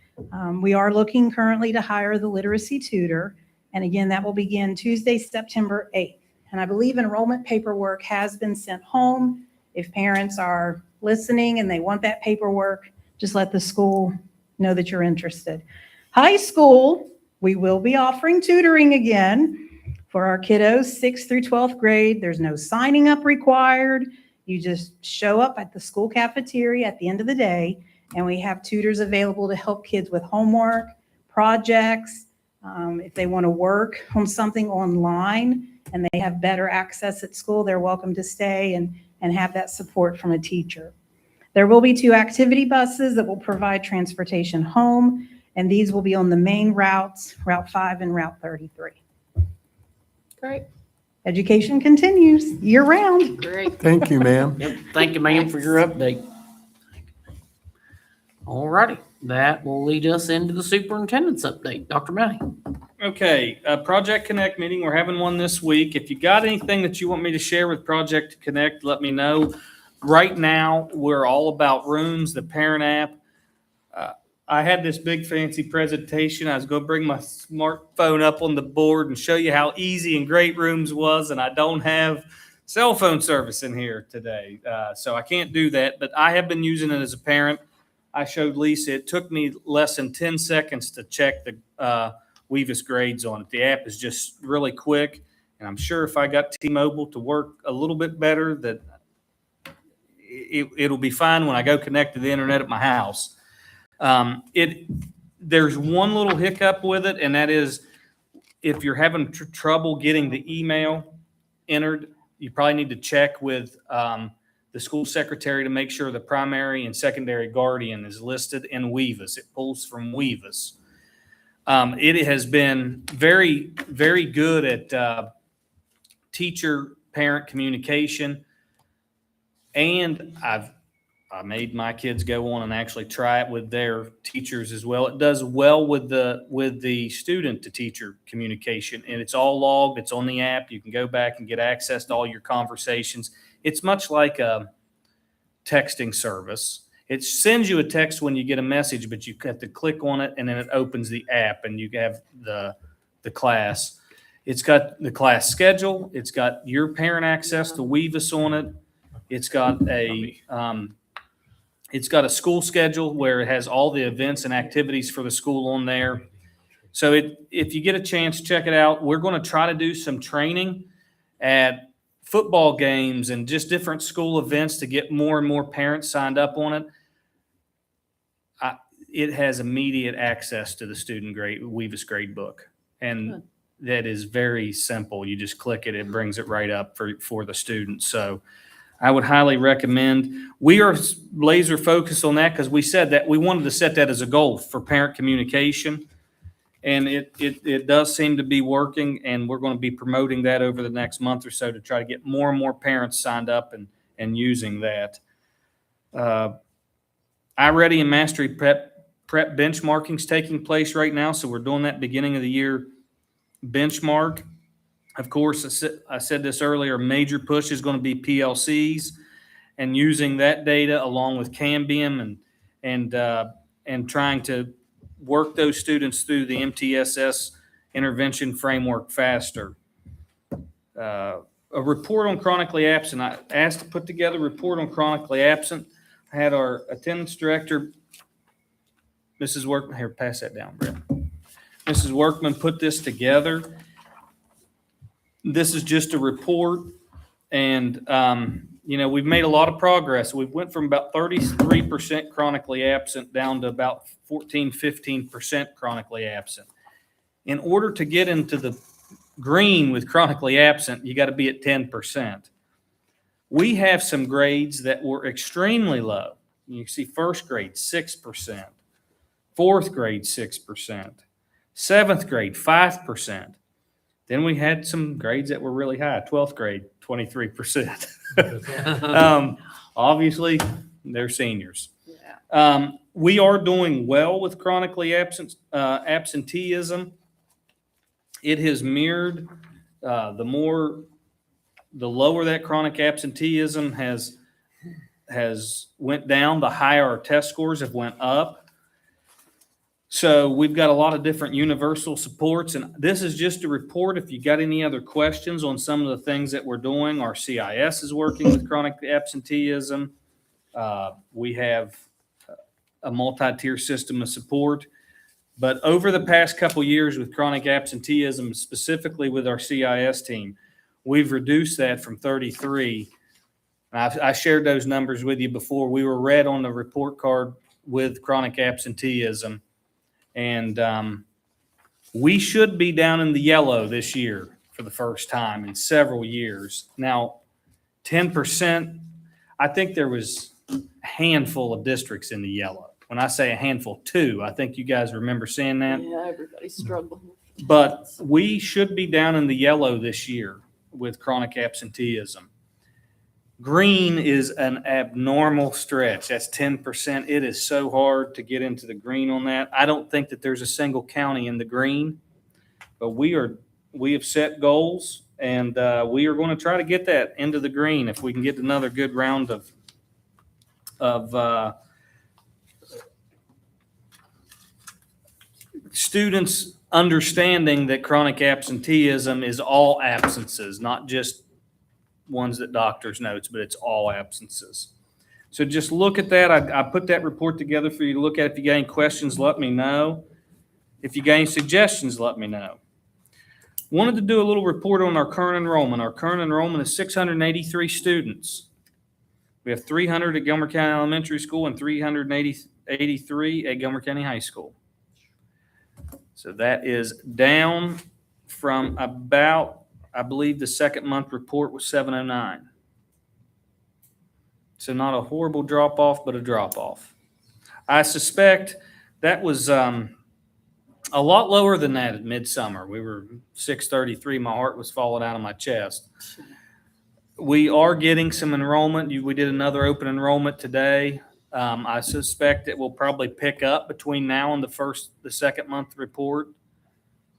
Speaker 4: We are looking currently to hire the literacy tutor, and again, that will begin Tuesday, September 8th. And I believe enrollment paperwork has been sent home. If parents are listening and they want that paperwork, just let the school know that you're interested. High school, we will be offering tutoring again for our kiddos 6th through 12th grade. There's no signing up required. You just show up at the school cafeteria at the end of the day, and we have tutors available to help kids with homework, projects. If they want to work on something online and they have better access at school, they're welcome to stay and have that support from a teacher. There will be 2 activity buses that will provide transportation home, and these will be on the main routes, Route 5 and Route 33.
Speaker 3: Great.
Speaker 4: Education continues year-round.
Speaker 3: Great.
Speaker 2: Thank you, ma'am.
Speaker 1: Yep, thank you, ma'am, for your update. All righty, that will lead us into the superintendent's update. Dr. Mowney.
Speaker 6: Okay, Project Connect meeting, we're having one this week. If you got anything that you want me to share with Project Connect, let me know. Right now, we're all about rooms, the parent app. I had this big fancy presentation. I was going to bring my smartphone up on the board and show you how easy and great rooms was, and I don't have cell phone service in here today. So I can't do that, but I have been using it as a parent. I showed Lisa, it took me less than 10 seconds to check the Weavis grades on it. The app is just really quick, and I'm sure if I got T-Mobile to work a little bit better, that it'll be fine when I go connect to the internet at my house. There's one little hiccup with it, and that is if you're having trouble getting the email entered, you probably need to check with the school secretary to make sure the primary and secondary guardian is listed in Weavis. It pulls from Weavis. It has been very, very good at teacher-parent communication, and I made my kids go on and actually try it with their teachers as well. It does well with the student to teacher communication, and it's all logged. It's on the app. You can go back and get access to all your conversations. It's much like a texting service. It sends you a text when you get a message, but you have to click on it, and then it opens the app, and you have the class. It's got the class schedule. It's got your parent access to Weavis on it. It's got a school schedule where it has all the events and activities for the school on there. So if you get a chance, check it out. We're going to try to do some training at football games and just different school events to get more and more parents signed up on it. It has immediate access to the student grade Weavis grade book. And that is very simple. You just click it, it brings it right up for the students. So I would highly recommend. We are laser focused on that because we said that we wanted to set that as a goal for parent communication. And it does seem to be working, and we're going to be promoting that over the next month or so to try to get more and more parents signed up and using that. iReady and Mastery Prep benchmarking is taking place right now, so we're doing that beginning of the year benchmark. Of course, I said this earlier, a major push is going to be PLCs and using that data along with Cambium and trying to work those students through the MTSS intervention framework faster. A report on chronically absent. I asked to put together a report on chronically absent. I had our attendance director, Mrs. Workman, here, pass that down, Brett. Mrs. Workman put this together. This is just a report, and we've made a lot of progress. We went from about 33% chronically absent down to about 15% chronically absent. In order to get into the green with chronically absent, you got to be at 10%. We have some grades that were extremely low. You see first grade, 6%, fourth grade, 6%, seventh grade, 5%. Then we had some grades that were really high, 12th grade, 23%. Obviously, they're seniors.
Speaker 3: Yeah.
Speaker 6: We are doing well with chronically absenteeism. It has mirrored the lower that chronic absenteeism has went down, the higher our test scores have went up. So we've got a lot of different universal supports, and this is just a report. If you got any other questions on some of the things that we're doing, our CIS is working with chronic absenteeism. We have a multi-tier system of support. But over the past couple years with chronic absenteeism, specifically with our CIS team, we've reduced that from 33. I shared those numbers with you before. We were red on the report card with chronic absenteeism. And we should be down in the yellow this year for the first time in several years. Now, 10%, I think there was a handful of districts in the yellow. When I say a handful, 2, I think you guys remember saying that.
Speaker 3: Yeah, everybody's struggling.
Speaker 6: But we should be down in the yellow this year with chronic absenteeism. Green is an abnormal stretch. That's 10%. It is so hard to get into the green on that. I don't think that there's a single county in the green, but we have set goals, and we are going to try to get that into the green if we can get another good round of students understanding that chronic absenteeism is all absences, not just ones that doctors notes, but it's all absences. So just look at that. I put that report together for you to look at. If you got any questions, let me know. If you got any suggestions, let me know. Wanted to do a little report on our current enrollment. Our current enrollment is 683 students. We have 300 at Gilmer County Elementary School and 383 at Gilmer County High School. So that is down from about, I believe the second month report was 709. So not a horrible drop off, but a drop off. I suspect that was a lot lower than that at midsummer. We were 633. My heart was falling out of my chest. We are getting some enrollment. We did another open enrollment today. I suspect it will probably pick up between now and the second month report.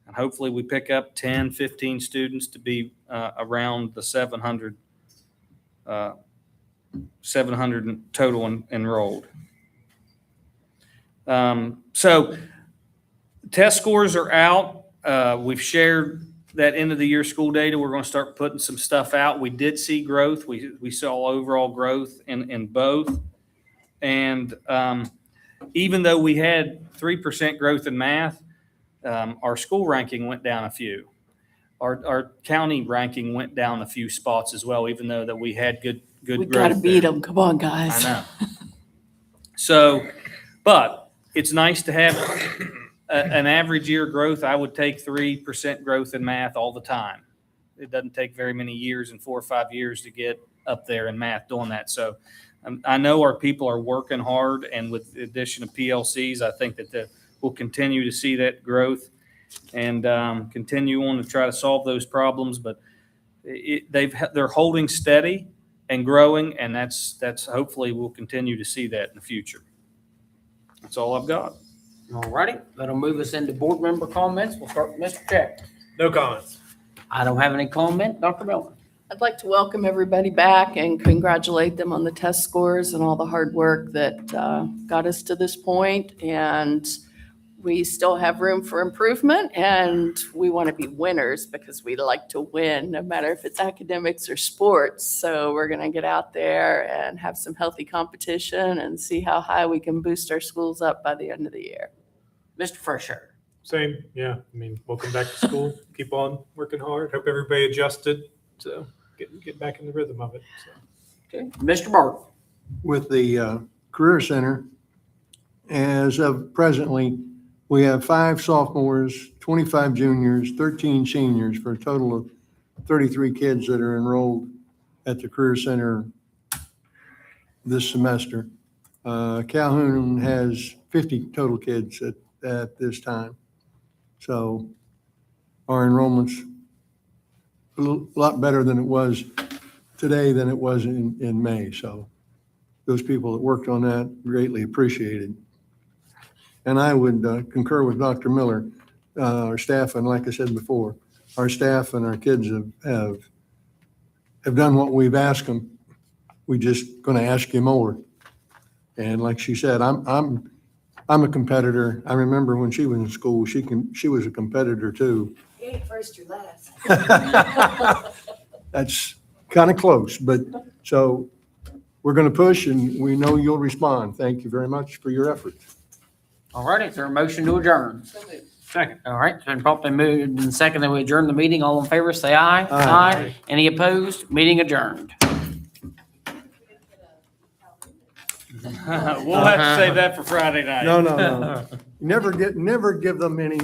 Speaker 6: And hopefully we pick up 10, 15 students to be around the 700 total enrolled. So test scores are out. We've shared that end of the year school data. We're going to start putting some stuff out. We did see growth. We saw overall growth in both. And even though we had 3% growth in math, our school ranking went down a few. Our county ranking went down a few spots as well, even though that we had good
Speaker 3: We
Speaker 6: growth.
Speaker 3: got to beat
Speaker 6: there.
Speaker 3: them. Come on, guys.
Speaker 6: I know. So, but it's nice to have an average year growth, I would take 3% growth in math all the time. It doesn't take very many years, and 4 or 5 years to get up there in math doing that. So I know our people are working hard, and with the addition of PLCs, I think that we'll continue to see that growth and continue on to try to solve those problems. But they're holding steady and growing, and that's hopefully we'll continue to see that in the future. That's all I've got.
Speaker 1: All righty, that'll move us into board member comments. We'll start with Mr. Check.
Speaker 8: No comments.
Speaker 1: I don't have any comment. Dr. Miller.
Speaker 3: I'd like to welcome everybody back and congratulate them on the test scores and all the hard work that got us to this point. And we still have room for improvement, and we want to be winners because we like to win, no matter if it's academics or sports. So we're going to get out there and have some healthy competition and see how high we can boost our schools up by the end of the year.
Speaker 1: Mr. Fresher.
Speaker 8: Same, yeah. I mean, welcome back to school. Keep on working hard. Hope everybody adjusted. So get back in the rhythm of it. So.
Speaker 1: Okay. Mr. Barton.
Speaker 2: With the Career Center, as of presently, we have 5 sophomores, 25 juniors, 13 seniors, for a total of 33 kids that are enrolled at the Career Center this semester. Calhoun has 50 total kids at this time. So our enrollment's a lot better than it was today than it was in May. So those people that worked on that, greatly appreciated. And I would concur with Dr. Miller. Our staff, and like I said before, our staff and our kids have done what we've asked them. We're just going to ask you more. And like she said, I'm a competitor. I remember when she was in school, she was a competitor too.
Speaker 3: You ain't first or last.
Speaker 2: That's kind of close, but so we're going to push, and we know you'll respond. Thank you very much for your efforts.
Speaker 1: All righty, is there a motion to adjourn?
Speaker 8: Second.
Speaker 1: All right, it's been properly moved and second that we adjourn the meeting. All in favor, say aye.
Speaker 2: Aye.
Speaker 1: Any opposed? Meeting adjourned.
Speaker 6: We'll have to save that for Friday night.
Speaker 2: No. Never give them any